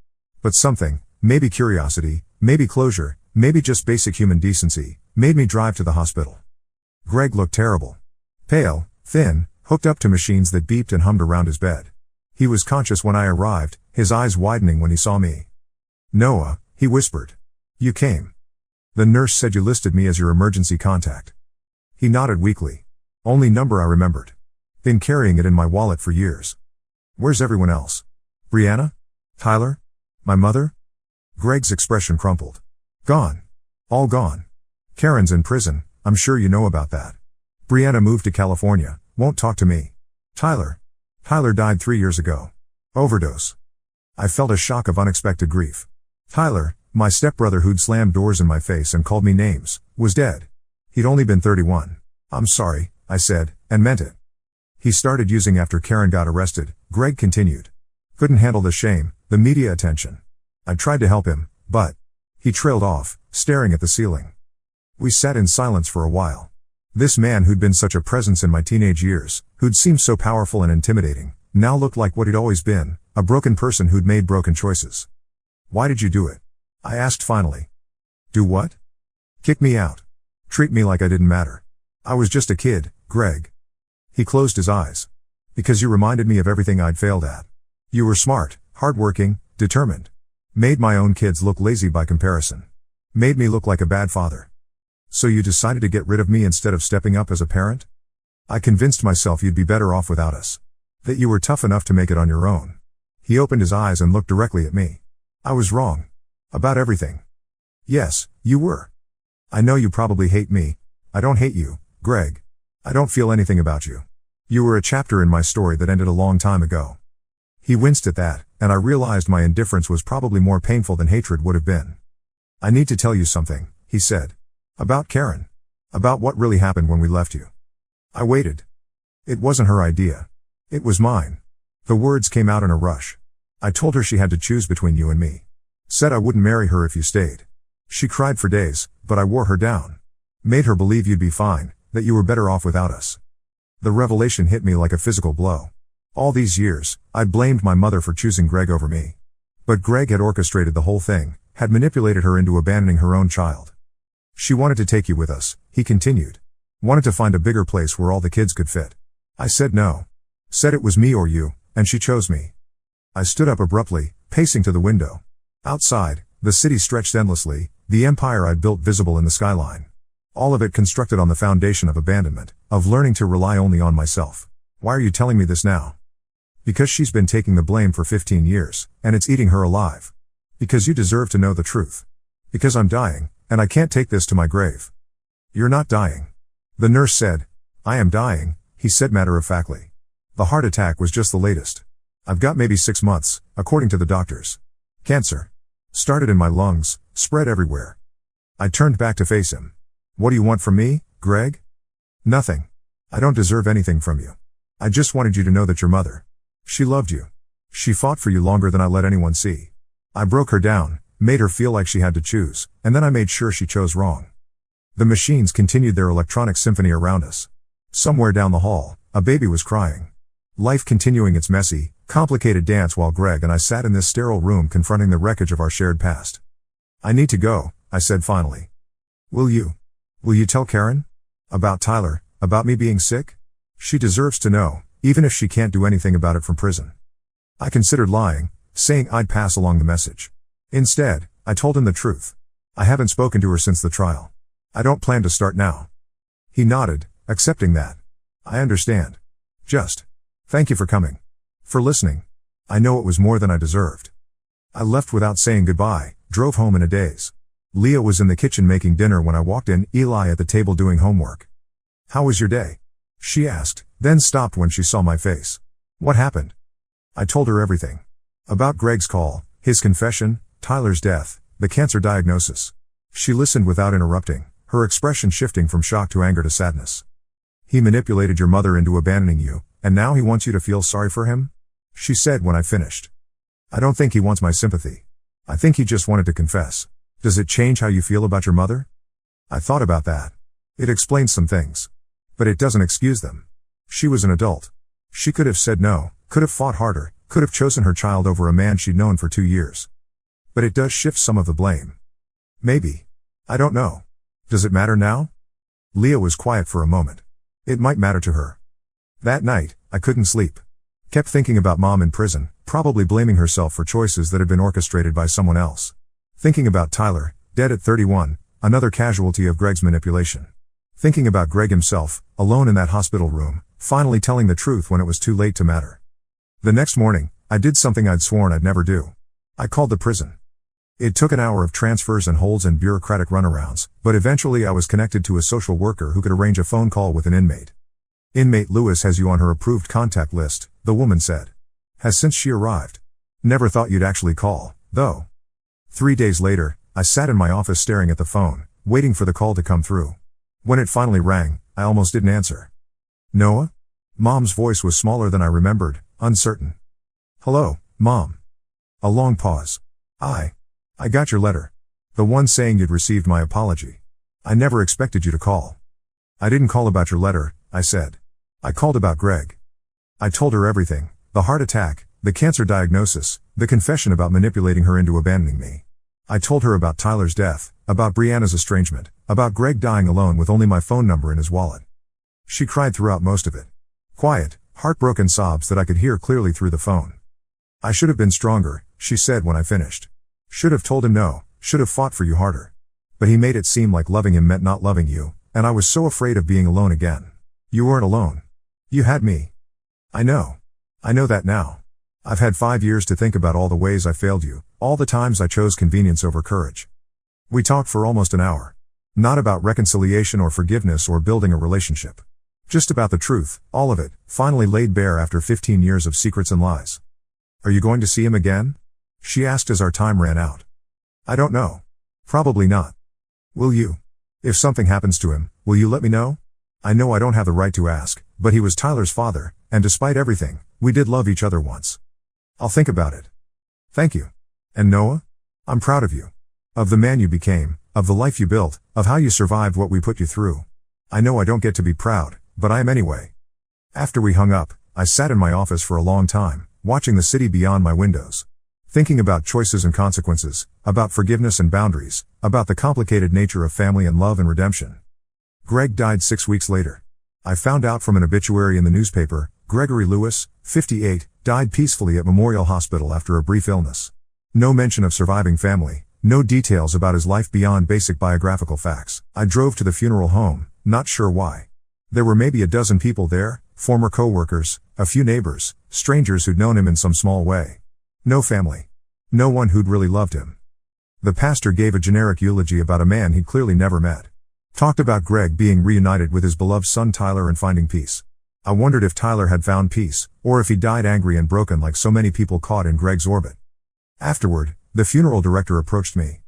Speaker 1: But something, maybe curiosity, maybe closure, maybe just basic human decency, made me drive to the hospital. Greg looked terrible. Pale, thin, hooked up to machines that beeped and hummed around his bed. He was conscious when I arrived, his eyes widening when he saw me. Noah, he whispered. You came. The nurse said you listed me as your emergency contact. He nodded weakly. Only number I remembered. Been carrying it in my wallet for years. Where's everyone else? Brianna? Tyler? My mother? Greg's expression crumpled. Gone. All gone. Karen's in prison, I'm sure you know about that. Brianna moved to California, won't talk to me. Tyler died 3 years ago. Overdose. I felt a shock of unexpected grief. Tyler, my stepbrother who'd slammed doors in my face and called me names, was dead. He'd only been 31. I'm sorry, I said, and meant it. He started using after Karen got arrested, Greg continued. Couldn't handle the shame, the media attention. I tried to help him, but he trailed off, staring at the ceiling. We sat in silence for a while. This man who'd been such a presence in my teenage years, who'd seemed so powerful and intimidating, now looked like what he'd always been, a broken person who'd made broken choices. Why did you do it? I asked finally. Do what? Kick me out. Treat me like I didn't matter. I was just a kid, Greg. He closed his eyes. Because you reminded me of everything I'd failed at. You were smart, hardworking, determined. Made my own kids look lazy by comparison. Made me look like a bad father. So you decided to get rid of me instead of stepping up as a parent? I convinced myself you'd be better off without us. That you were tough enough to make it on your own. He opened his eyes and looked directly at me. I was wrong. About everything. Yes, you were. I know you probably hate me. I don't hate you, Greg. I don't feel anything about you. You were a chapter in my story that ended a long time ago. He winced at that, and I realized my indifference was probably more painful than hatred would have been. I need to tell you something, he said. About Karen. About what really happened when we left you. I waited. It wasn't her idea. It was mine. The words came out in a rush. I told her she had to choose between you and me. Said I wouldn't marry her if you stayed. She cried for days, but I wore her down. Made her believe you'd be fine, that you were better off without us. The revelation hit me like a physical blow. All these years, I'd blamed my mother for choosing Greg over me. But Greg had orchestrated the whole thing, had manipulated her into abandoning her own child. She wanted to take you with us, he continued. Wanted to find a bigger place where all the kids could fit. I said no. Said it was me or you, and she chose me. I stood up abruptly, pacing to the window. Outside, the city stretched endlessly, the empire I'd built visible in the skyline. All of it constructed on the foundation of abandonment, of learning to rely only on myself. Why are you telling me this now? Because she's been taking the blame for 15 years, and it's eating her alive. Because you deserve to know the truth. Because I'm dying, and I can't take this to my grave. You're not dying. The nurse said. I am dying, he said matter-of-factly. The heart attack was just the latest. I've got maybe 6 months, according to the doctors. Cancer. Started in my lungs, spread everywhere. I turned back to face him. What do you want from me, Greg? Nothing. I don't deserve anything from you. I just wanted you to know that your mother. She loved you. She fought for you longer than I let anyone see. I broke her down, made her feel like she had to choose, and then I made sure she chose wrong. The machines continued their electronic symphony around us. Somewhere down the hall, a baby was crying. Life continuing its messy, complicated dance while Greg and I sat in this sterile room confronting the wreckage of our shared past. I need to go, I said finally. Will you? Will you tell Karen? About Tyler, about me being sick? She deserves to know, even if she can't do anything about it from prison. I considered lying, saying I'd pass along the message. Instead, I told him the truth. I haven't spoken to her since the trial. I don't plan to start now. He nodded, accepting that. I understand. Just. Thank you for coming. For listening. I know it was more than I deserved. I left without saying goodbye, drove home in a daze. Leah was in the kitchen making dinner when I walked in, Eli at the table doing homework. "How was your day?" she asked, then stopped when she saw my face. "What happened?" I told her everything. About Greg's call, his confession, Tyler's death, the cancer diagnosis. She listened without interrupting, her expression shifting from shock to anger to sadness. "He manipulated your mother into abandoning you, and now he wants you to feel sorry for him?" she said when I finished. "I don't think he wants my sympathy. I think he just wanted to confess. Does it change how you feel about your mother?" I thought about that. It explains some things. But it doesn't excuse them. She was an adult. She could have said no, could have fought harder, could have chosen her child over a man she'd known for 2 years. But it does shift some of the blame. Maybe. I don't know. Does it matter now? Leah was quiet for a moment. It might matter to her. That night, I couldn't sleep. Kept thinking about Mom in prison, probably blaming herself for choices that had been orchestrated by someone else. Thinking about Tyler, dead at 31, another casualty of Greg's manipulation. Thinking about Greg himself, alone in that hospital room, finally telling the truth when it was too late to matter. The next morning, I did something I'd sworn I'd never do. I called the prison. It took an hour of transfers and holds and bureaucratic runarounds, but eventually I was connected to a social worker who could arrange a phone call with an inmate. "Inmate Lewis has you on her approved contact list," the woman said. "Has since she arrived. Never thought you'd actually call, though." 3 days later, I sat in my office staring at the phone, waiting for the call to come through. When it finally rang, I almost didn't answer. "Noah?" Mom's voice was smaller than I remembered, uncertain. "Hello, Mom." A long pause. I got your letter. The one saying you'd received my apology. I never expected you to call." "I didn't call about your letter," I said. "I called about Greg." I told her everything, the heart attack, the cancer diagnosis, the confession about manipulating her into abandoning me. I told her about Tyler's death, about Brianna's estrangement, about Greg dying alone with only my phone number in his wallet. She cried throughout most of it. Quiet, heartbroken sobs that I could hear clearly through the phone. "I should have been stronger," she said when I finished. "Should have told him no, should have fought for you harder. But he made it seem like loving him meant not loving you, and I was so afraid of being alone again. You weren't alone. You had me." "I know. I know that now. I've had 5 years to think about all the ways I failed you, all the times I chose convenience over courage." We talked for almost an hour. Not about reconciliation or forgiveness or building a relationship. Just about the truth, all of it, finally laid bare after 15 years of secrets and lies. "Are you going to see him again?" she asked as our time ran out. "I don't know. Probably not. Will you? If something happens to him, will you let me know? I know I don't have the right to ask, but he was Tyler's father, and despite everything, we did love each other once. I'll think about it. Thank you. And Noah? I'm proud of you. Of the man you became, of the life you built, of how you survived what we put you through. I know I don't get to be proud, but I am anyway." After we hung up, I sat in my office for a long time, watching the city beyond my windows. Thinking about choices and consequences, about forgiveness and boundaries, about the complicated nature of family and love and redemption. Greg died 6 weeks later. I found out from an obituary in the newspaper, Gregory Lewis, 58, died peacefully at Memorial Hospital after a brief illness. No mention of surviving family, no details about his life beyond basic biographical facts. I drove to the funeral home, not sure why. There were maybe a dozen people there, former co-workers, a few neighbors, strangers who'd known him in some small way. No family. No one who'd really loved him. The pastor gave a generic eulogy about a man he'd clearly never met. Talked about Greg being reunited with his beloved son Tyler and finding peace. I wondered if Tyler had found peace, or if he died angry and broken like so many people caught in Greg's orbit. Afterward, the funeral director approached me.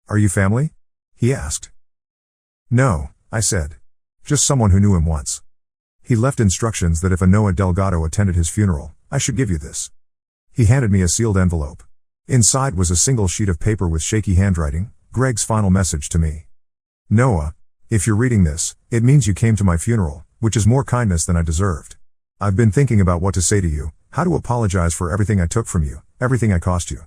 Speaker 1: "Are you family?" he asked. "No," I said. "Just someone who knew him once." He left instructions that if a Noah Delgado attended his funeral, I should give you this. He handed me a sealed envelope. Inside was a single sheet of paper with shaky handwriting, Greg's final message to me. "Noah, if you're reading this, it means you came to my funeral, which is more kindness than I deserved. I've been thinking about what to say to you, how to apologize for everything I took from you, everything I cost you.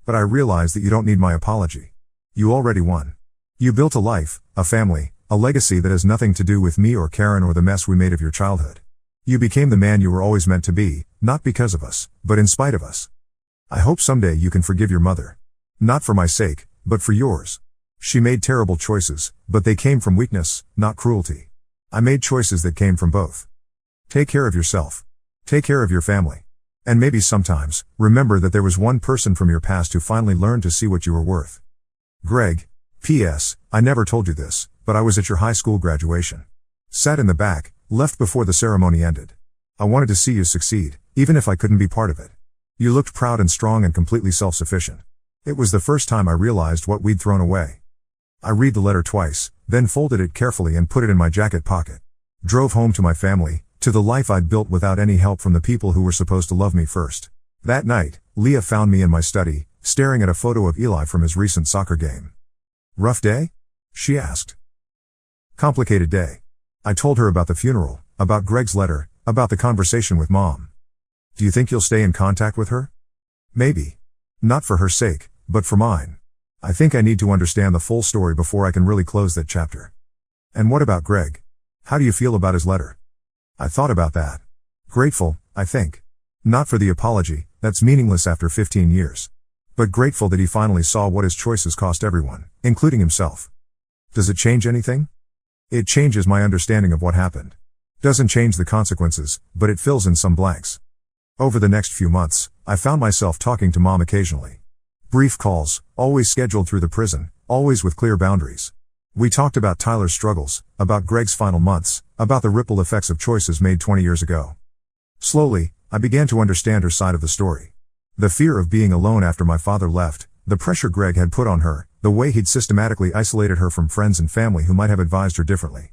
Speaker 1: But I realize that you don't need my apology. You already won. You built a life, a family, a legacy that has nothing to do with me or Karen or the mess we made of your childhood. You became the man you were always meant to be, not because of us, but in spite of us. I hope someday you can forgive your mother. Not for my sake, but for yours. She made terrible choices, but they came from weakness, not cruelty. I made choices that came from both. Take care of yourself. Take care of your family. And maybe sometimes, remember that there was one person from your past who finally learned to see what you were worth. Greg, P.S. I never told you this, but I was at your high school graduation. Sat in the back, left before the ceremony ended. I wanted to see you succeed, even if I couldn't be part of it. You looked proud and strong and completely self-sufficient. It was the first time I realized what we'd thrown away. I read the letter twice, then folded it carefully and put it in my jacket pocket. Drove home to my family, to the life I'd built without any help from the people who were supposed to love me first. That night, Leah found me in my study, staring at a photo of Eli from his recent soccer game. Rough day? She asked. Complicated day. I told her about the funeral, about Greg's letter, about the conversation with Mom. Do you think you'll stay in contact with her? Maybe. Not for her sake, but for mine. I think I need to understand the full story before I can really close that chapter. And what about Greg? How do you feel about his letter? I thought about that. Grateful, I think. Not for the apology, that's meaningless after 15 years. But grateful that he finally saw what his choices cost everyone, including himself. Does it change anything? It changes my understanding of what happened. Doesn't change the consequences, but it fills in some blanks. Over the next few months, I found myself talking to Mom occasionally. Brief calls, always scheduled through the prison, always with clear boundaries. We talked about Tyler's struggles, about Greg's final months, about the ripple effects of choices made 20 years ago. Slowly, I began to understand her side of the story. The fear of being alone after my father left, the pressure Greg had put on her, the way he'd systematically isolated her from friends and family who might have advised her differently.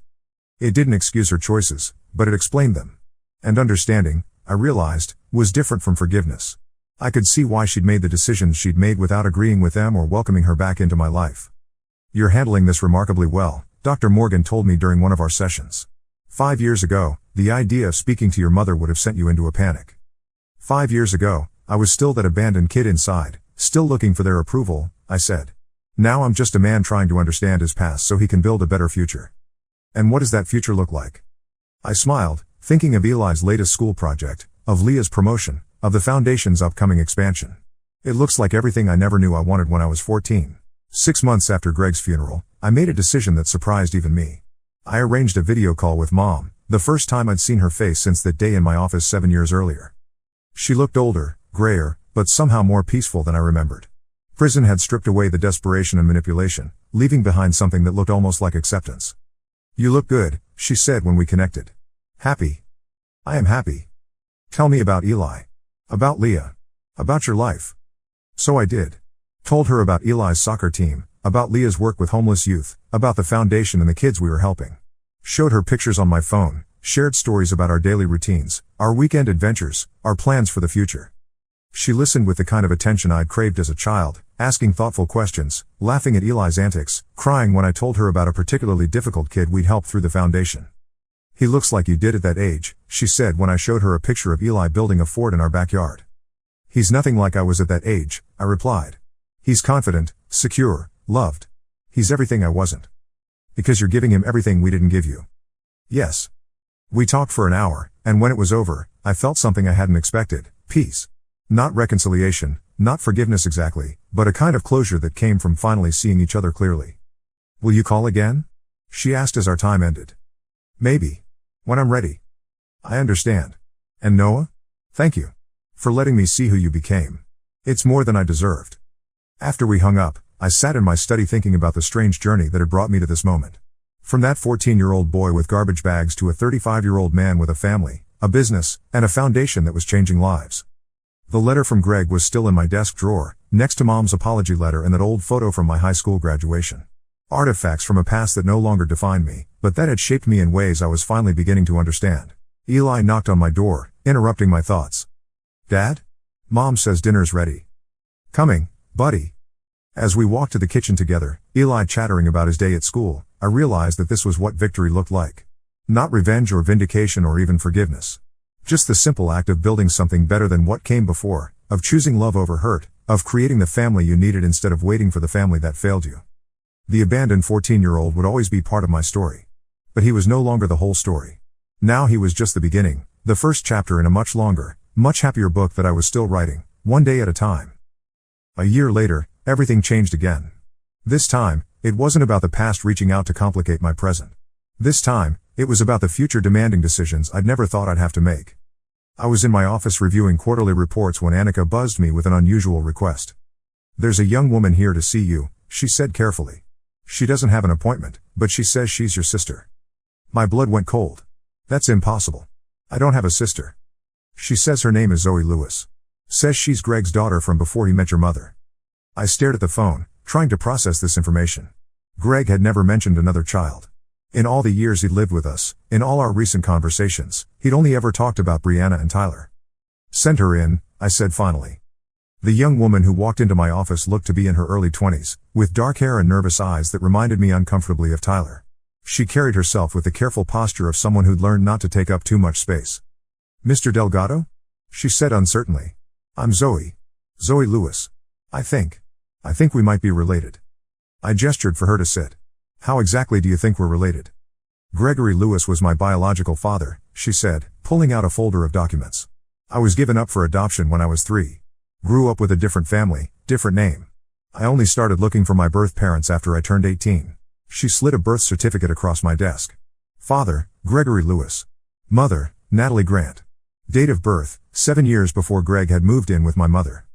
Speaker 1: It didn't excuse her choices, but it explained them. And understanding, I realized, was different from forgiveness. I could see why she'd made the decisions she'd made without agreeing with them or welcoming her back into my life. You're handling this remarkably well, Dr. Morgan told me during one of our sessions. 5 years ago, the idea of speaking to your mother would have sent you into a panic. 5 years ago, I was still that abandoned kid inside, still looking for their approval, I said. Now I'm just a man trying to understand his past so he can build a better future. And what does that future look like? I smiled, thinking of Eli's latest school project, of Leah's promotion, of the foundation's upcoming expansion. It looks like everything I never knew I wanted when I was 14. 6 months after Greg's funeral, I made a decision that surprised even me. I arranged a video call with Mom, the first time I'd seen her face since that day in my office 7 years earlier. She looked older, grayer, but somehow more peaceful than I remembered. Prison had stripped away the desperation and manipulation, leaving behind something that looked almost like acceptance. You look good, she said when we connected. Happy? I am happy. Tell me about Eli. About Leah. About your life. So I did. Told her about Eli's soccer team, about Leah's work with homeless youth, about the foundation and the kids we were helping. Showed her pictures on my phone, shared stories about our daily routines, our weekend adventures, our plans for the future. She listened with the kind of attention I'd craved as a child, asking thoughtful questions, laughing at Eli's antics, crying when I told her about a particularly difficult kid we'd helped through the foundation. He looks like you did at that age, she said when I showed her a picture of Eli building a fort in our backyard. He's nothing like I was at that age, I replied. He's confident, secure, loved. He's everything I wasn't. Because you're giving him everything we didn't give you. Yes. We talked for an hour, and when it was over, I felt something I hadn't expected, peace. Not reconciliation, not forgiveness exactly, but a kind of closure that came from finally seeing each other clearly. Will you call again? She asked as our time ended. Maybe. When I'm ready. I understand. And Noah? Thank you. For letting me see who you became. It's more than I deserved. After we hung up, I sat in my study thinking about the strange journey that had brought me to this moment. From that 14-year-old boy with garbage bags to a 35-year-old man with a family, a business, and a foundation that was changing lives. The letter from Greg was still in my desk drawer, next to Mom's apology letter and that old photo from my high school graduation. Artifacts from a past that no longer defined me, but that had shaped me in ways I was finally beginning to understand. Eli knocked on my door, interrupting my thoughts. Dad? Mom says dinner's ready. Coming, buddy. As we walked to the kitchen together, Eli chattering about his day at school, I realized that this was what victory looked like. Not revenge or vindication or even forgiveness. Just the simple act of building something better than what came before, of choosing love over hurt, of creating the family you needed instead of waiting for the family that failed you. The abandoned 14-year-old would always be part of my story. But he was no longer the whole story. Now he was just the beginning, the first chapter in a much longer, much happier book that I was still writing, one day at a time. A year later, everything changed again. This time, it wasn't about the past reaching out to complicate my present. This time, it was about the future demanding decisions I'd never thought I'd have to make. I was in my office reviewing quarterly reports when Annika buzzed me with an unusual request. There's a young woman here to see you, she said carefully. She doesn't have an appointment, but she says she's your sister. My blood went cold. That's impossible. I don't have a sister. She says her name is Zoe Lewis. Says she's Greg's daughter from before he met your mother. I stared at the phone, trying to process this information. Greg had never mentioned another child. In all the years he'd lived with us, in all our recent conversations, he'd only ever talked about Brianna and Tyler. Send her in, I said finally. The young woman who walked into my office looked to be in her early 20s, with dark hair and nervous eyes that reminded me uncomfortably of Tyler. She carried herself with the careful posture of someone who'd learned not to take up too much space. Mr. Delgado? She said uncertainly. I'm Zoe. Zoe Lewis. I think we might be related. I gestured for her to sit. How exactly do you think we're related? Gregory Lewis was my biological father, she said, pulling out a folder of documents. I was given up for adoption when I was 3. Grew up with a different family, different name. I only started looking for my birth parents after I turned 18. She slid a birth certificate across my desk. Father, Gregory Lewis. Mother, Natalie Grant. Date of birth, 7 years before Greg had moved in with my mother.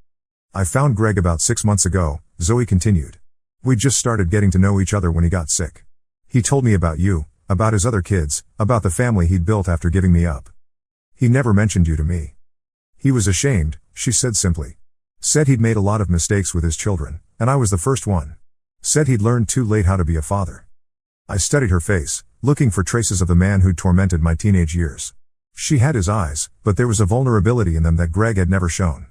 Speaker 1: I found Greg about 6 months ago, Zoe continued. We just started getting to know each other when he got sick. He told me about you, about his other kids, about the family he'd built after giving me up. He never mentioned you to me. He was ashamed, she said simply. Said he'd made a lot of mistakes with his children, and I was the first one. Said he'd learned too late how to be a father. I studied her face, looking for traces of the man who'd tormented my teenage years. She had his eyes, but there was a vulnerability in them that Greg had never shown.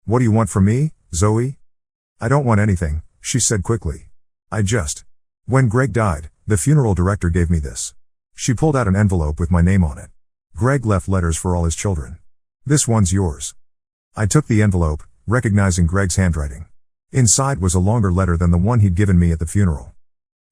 Speaker 1: What do you want from me, Zoe? I don't want anything, she said quickly. When Greg died, the funeral director gave me this. She pulled out an envelope with my name on it. Greg left letters for all his children. This one's yours. I took the envelope, recognizing Greg's handwriting. Inside was a longer letter than the one he'd given me at the funeral.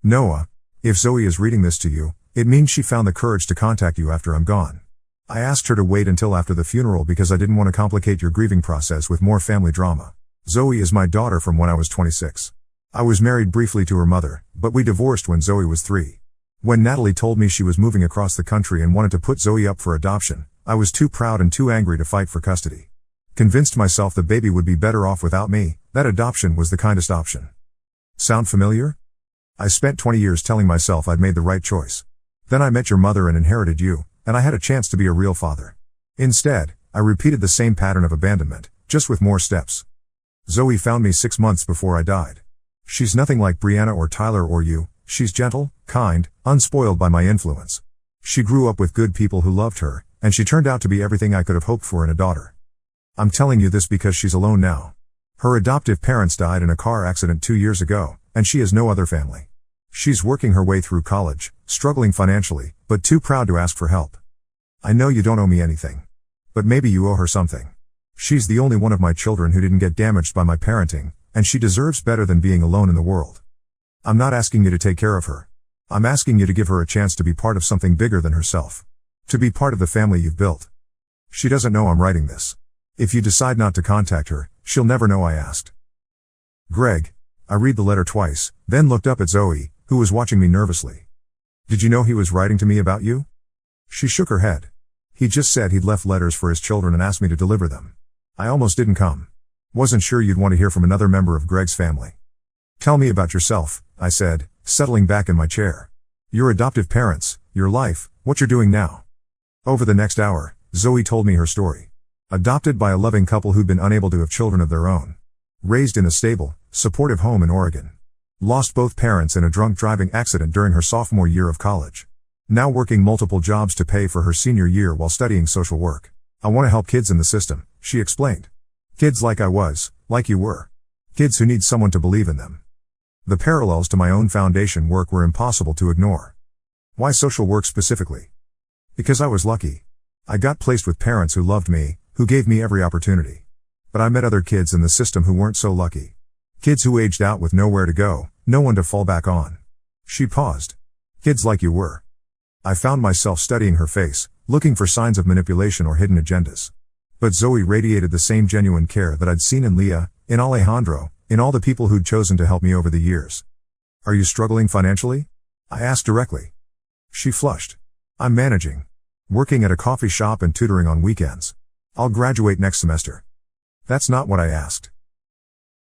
Speaker 1: Noah, if Zoe is reading this to you, it means she found the courage to contact you after I'm gone. I asked her to wait until after the funeral because I didn't want to complicate your grieving process with more family drama. Zoe is my daughter from when I was 26. I was married briefly to her mother, but we divorced when Zoe was 3. When Natalie told me she was moving across the country and wanted to put Zoe up for adoption, I was too proud and too angry to fight for custody. Convinced myself the baby would be better off without me, that adoption was the kindest option. Sound familiar? I spent 20 years telling myself I'd made the right choice. Then I met your mother and inherited you, and I had a chance to be a real father. Instead, I repeated the same pattern of abandonment, just with more steps. Zoe found me 6 months before I died. She's nothing like Brianna or Tyler or you, she's gentle, kind, unspoiled by my influence. She grew up with good people who loved her, and she turned out to be everything I could have hoped for in a daughter. I'm telling you this because she's alone now. Her adoptive parents died in a car accident 2 years ago, and she has no other family. She's working her way through college, struggling financially, but too proud to ask for help. I know you don't owe me anything. But maybe you owe her something. She's the only one of my children who didn't get damaged by my parenting, and she deserves better than being alone in the world. I'm not asking you to take care of her. I'm asking you to give her a chance to be part of something bigger than herself. To be part of the family you've built. She doesn't know I'm writing this. If you decide not to contact her, she'll never know I asked. Greg. I read the letter twice, then looked up at Zoe, who was watching me nervously. Did you know he was writing to me about you? She shook her head. He just said he'd left letters for his children and asked me to deliver them. I almost didn't come. Wasn't sure you'd want to hear from another member of Greg's family. Tell me about yourself, I said, settling back in my chair. Your adoptive parents, your life, what you're doing now. Over the next hour, Zoe told me her story. Adopted by a loving couple who'd been unable to have children of their own. Raised in a stable, supportive home in Oregon. Lost both parents in a drunk driving accident during her sophomore year of college. Now working multiple jobs to pay for her senior year while studying social work. I want to help kids in the system, she explained. Kids like I was, like you were. Kids who need someone to believe in them. The parallels to my own foundation work were impossible to ignore. Why social work specifically? Because I was lucky. I got placed with parents who loved me, who gave me every opportunity. But I met other kids in the system who weren't so lucky. Kids who aged out with nowhere to go, no one to fall back on. She paused. Kids like you were. I found myself studying her face, looking for signs of manipulation or hidden agendas. But Zoe radiated the same genuine care that I'd seen in Leah, in Alejandro, in all the people who'd chosen to help me over the years. Are you struggling financially? I asked directly. She flushed. I'm managing. Working at a coffee shop and tutoring on weekends. I'll graduate next semester. That's not what I asked.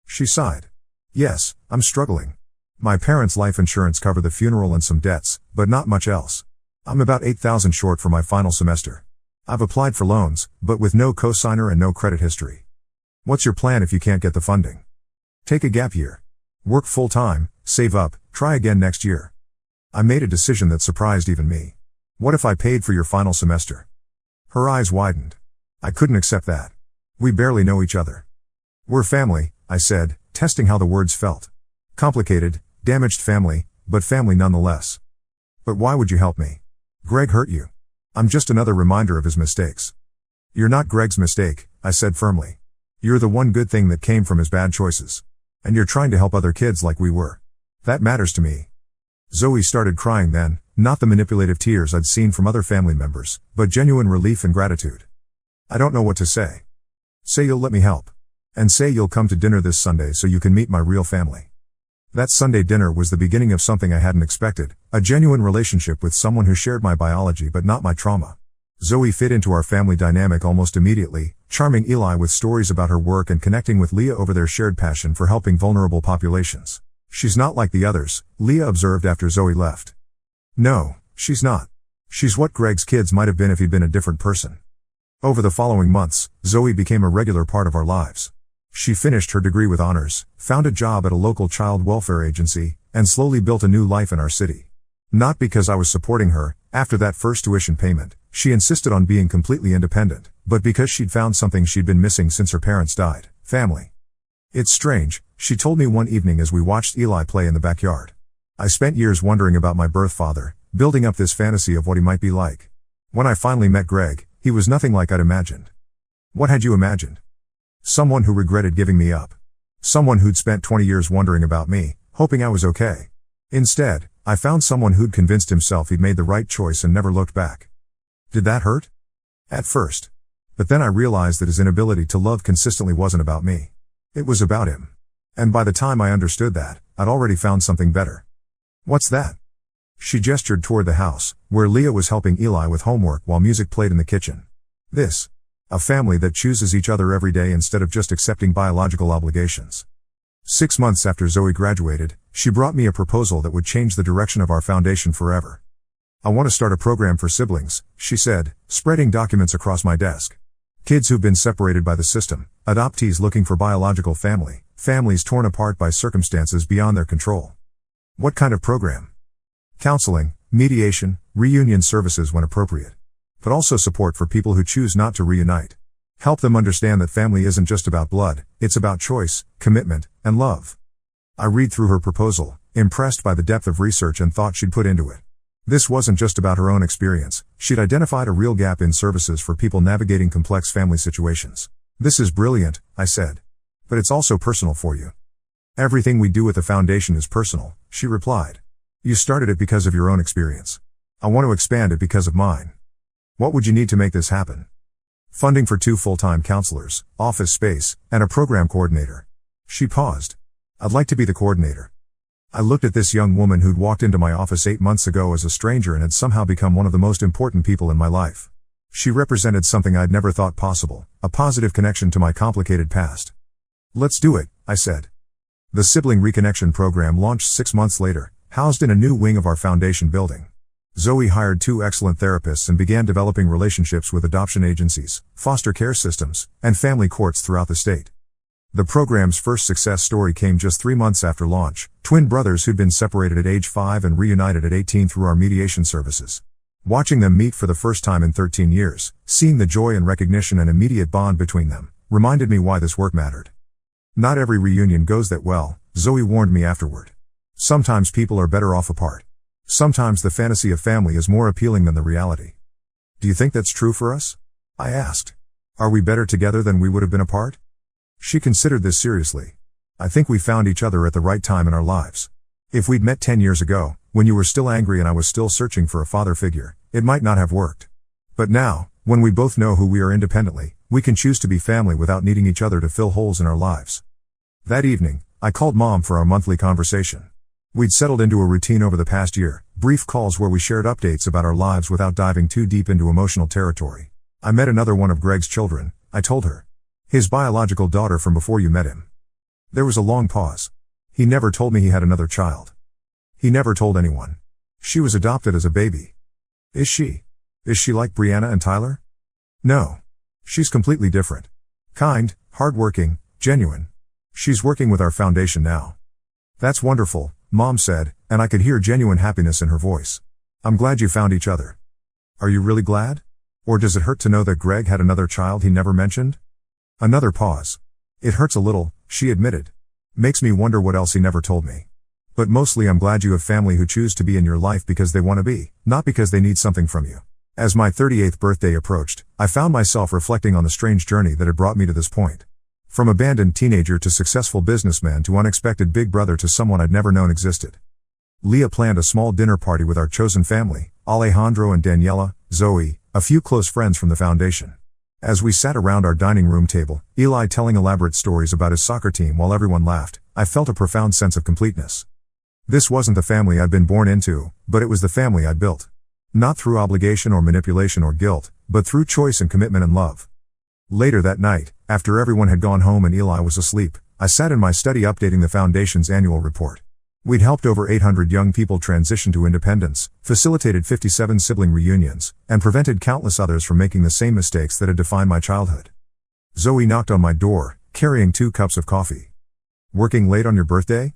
Speaker 1: She sighed. Yes, I'm struggling. My parents' life insurance covered the funeral and some debts, but not much else. I'm about $8,000 short for my final semester. I've applied for loans, but with no cosigner and no credit history. What's your plan if you can't get the funding? Take a gap year. Work full-time, save up, try again next year. I made a decision that surprised even me. What if I paid for your final semester? Her eyes widened. I couldn't accept that. We barely know each other. We're family, I said, testing how the words felt. Complicated, damaged family, but family nonetheless. But why would you help me? Greg hurt you. I'm just another reminder of his mistakes. You're not Greg's mistake, I said firmly. You're the one good thing that came from his bad choices. And you're trying to help other kids like we were. That matters to me. Zoe started crying then, not the manipulative tears I'd seen from other family members, but genuine relief and gratitude. I don't know what to say. Say you'll let me help. And say you'll come to dinner this Sunday so you can meet my real family. That Sunday dinner was the beginning of something I hadn't expected, a genuine relationship with someone who shared my biology but not my trauma. Zoe fit into our family dynamic almost immediately, charming Eli with stories about her work and connecting with Leah over their shared passion for helping vulnerable populations. She's not like the others, Leah observed after Zoe left. No, she's not. She's what Greg's kids might have been if he'd been a different person. Over the following months, Zoe became a regular part of our lives. She finished her degree with honors, found a job at a local child welfare agency, and slowly built a new life in our city. Not because I was supporting her, after that first tuition payment, she insisted on being completely independent, but because she'd found something she'd been missing since her parents died, family. It's strange, she told me one evening as we watched Eli play in the backyard. I spent years wondering about my birth father, building up this fantasy of what he might be like. When I finally met Greg, he was nothing like I'd imagined. What had you imagined? Someone who regretted giving me up. Someone who'd spent 20 years wondering about me, hoping I was okay. Instead, I found someone who'd convinced himself he'd made the right choice and never looked back. Did that hurt? At first. But then I realized that his inability to love consistently wasn't about me. It was about him. And by the time I understood that, I'd already found something better. What's that? She gestured toward the house, where Leah was helping Eli with homework while music played in the kitchen. This. A family that chooses each other every day instead of just accepting biological obligations. 6 months after Zoe graduated, she brought me a proposal that would change the direction of our foundation forever. I want to start a program for siblings, she said, spreading documents across my desk. Kids who've been separated by the system, adoptees looking for biological family, families torn apart by circumstances beyond their control. What kind of program? Counseling, mediation, reunion services when appropriate. But also support for people who choose not to reunite. Help them understand that family isn't just about blood, it's about choice, commitment, and love. I read through her proposal, impressed by the depth of research and thought she'd put into it. This wasn't just about her own experience, she'd identified a real gap in services for people navigating complex family situations. This is brilliant, I said. But it's also personal for you. Everything we do at the foundation is personal, she replied. You started it because of your own experience. I want to expand it because of mine. What would you need to make this happen? Funding for 2 full-time counselors, office space, and a program coordinator. She paused. I'd like to be the coordinator. I looked at this young woman who'd walked into my office 8 months ago as a stranger and had somehow become one of the most important people in my life. She represented something I'd never thought possible, a positive connection to my complicated past. Let's do it, I said. The Sibling Reconnection program launched 6 months later, housed in a new wing of our foundation building. Zoe hired 2 excellent therapists and began developing relationships with adoption agencies, foster care systems, and family courts throughout the state. The program's first success story came just 3 months after launch, twin brothers who'd been separated at age 5 and reunited at 18 through our mediation services. Watching them meet for the first time in 13 years, seeing the joy and recognition and immediate bond between them, reminded me why this work mattered. Not every reunion goes that well, Zoe warned me afterward. Sometimes people are better off apart. Sometimes the fantasy of family is more appealing than the reality. Do you think that's true for us? I asked. Are we better together than we would have been apart? She considered this seriously. I think we found each other at the right time in our lives. If we'd met 10 years ago, when you were still angry and I was still searching for a father figure, it might not have worked. But now, when we both know who we are independently, we can choose to be family without needing each other to fill holes in our lives. That evening, I called Mom for our monthly conversation. We'd settled into a routine over the past year, brief calls where we shared updates about our lives without diving too deep into emotional territory. I met another one of Greg's children, I told her. His biological daughter from before you met him. There was a long pause. He never told me he had another child. He never told anyone. She was adopted as a baby. Is she? Is she like Brianna and Tyler? No. She's completely different. Kind, hardworking, genuine. She's working with our foundation now. That's wonderful, Mom said, and I could hear genuine happiness in her voice. I'm glad you found each other. Are you really glad? Or does it hurt to know that Greg had another child he never mentioned? Another pause. It hurts a little, she admitted. Makes me wonder what else he never told me. But mostly I'm glad you have family who choose to be in your life because they want to be, not because they need something from you. As my 38th birthday approached, I found myself reflecting on the strange journey that had brought me to this point. From abandoned teenager to successful businessman to unexpected big brother to someone I'd never known existed. Leah planned a small dinner party with our chosen family, Alejandro and Daniela, Zoe, a few close friends from the foundation. As we sat around our dining room table, Eli telling elaborate stories about his soccer team while everyone laughed, I felt a profound sense of completeness. This wasn't the family I'd been born into, but it was the family I'd built. Not through obligation or manipulation or guilt, but through choice and commitment and love. Later that night, after everyone had gone home and Eli was asleep, I sat in my study updating the foundation's annual report. We'd helped over 800 young people transition to independence, facilitated 57 sibling reunions, and prevented countless others from making the same mistakes that had defined my childhood. Zoe knocked on my door, carrying 2 cups of coffee. Working late on your birthday?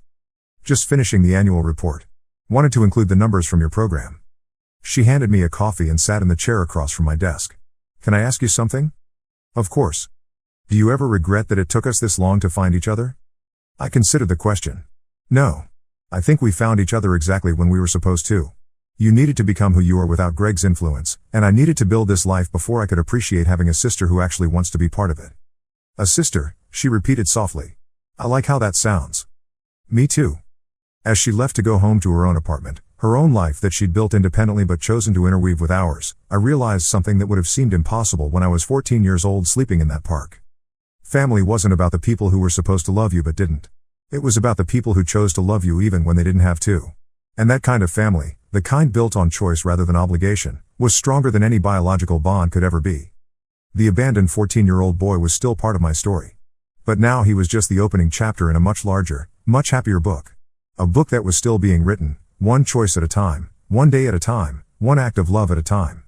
Speaker 1: Just finishing the annual report. Wanted to include the numbers from your program. She handed me a coffee and sat in the chair across from my desk. Can I ask you something? Of course. Do you ever regret that it took us this long to find each other? I considered the question. No. I think we found each other exactly when we were supposed to. You needed to become who you are without Greg's influence, and I needed to build this life before I could appreciate having a sister who actually wants to be part of it. A sister, she repeated softly. I like how that sounds. Me too. As she left to go home to her own apartment, her own life that she'd built independently but chosen to interweave with ours, I realized something that would have seemed impossible when I was 14 years old sleeping in that park. Family wasn't about the people who were supposed to love you but didn't. It was about the people who chose to love you even when they didn't have to. And that kind of family, the kind built on choice rather than obligation, was stronger than any biological bond could ever be. The abandoned 14-year-old boy was still part of my story. But now he was just the opening chapter in a much larger, much happier book. A book that was still being written, one choice at a time, one day at a time, one act of love at a time.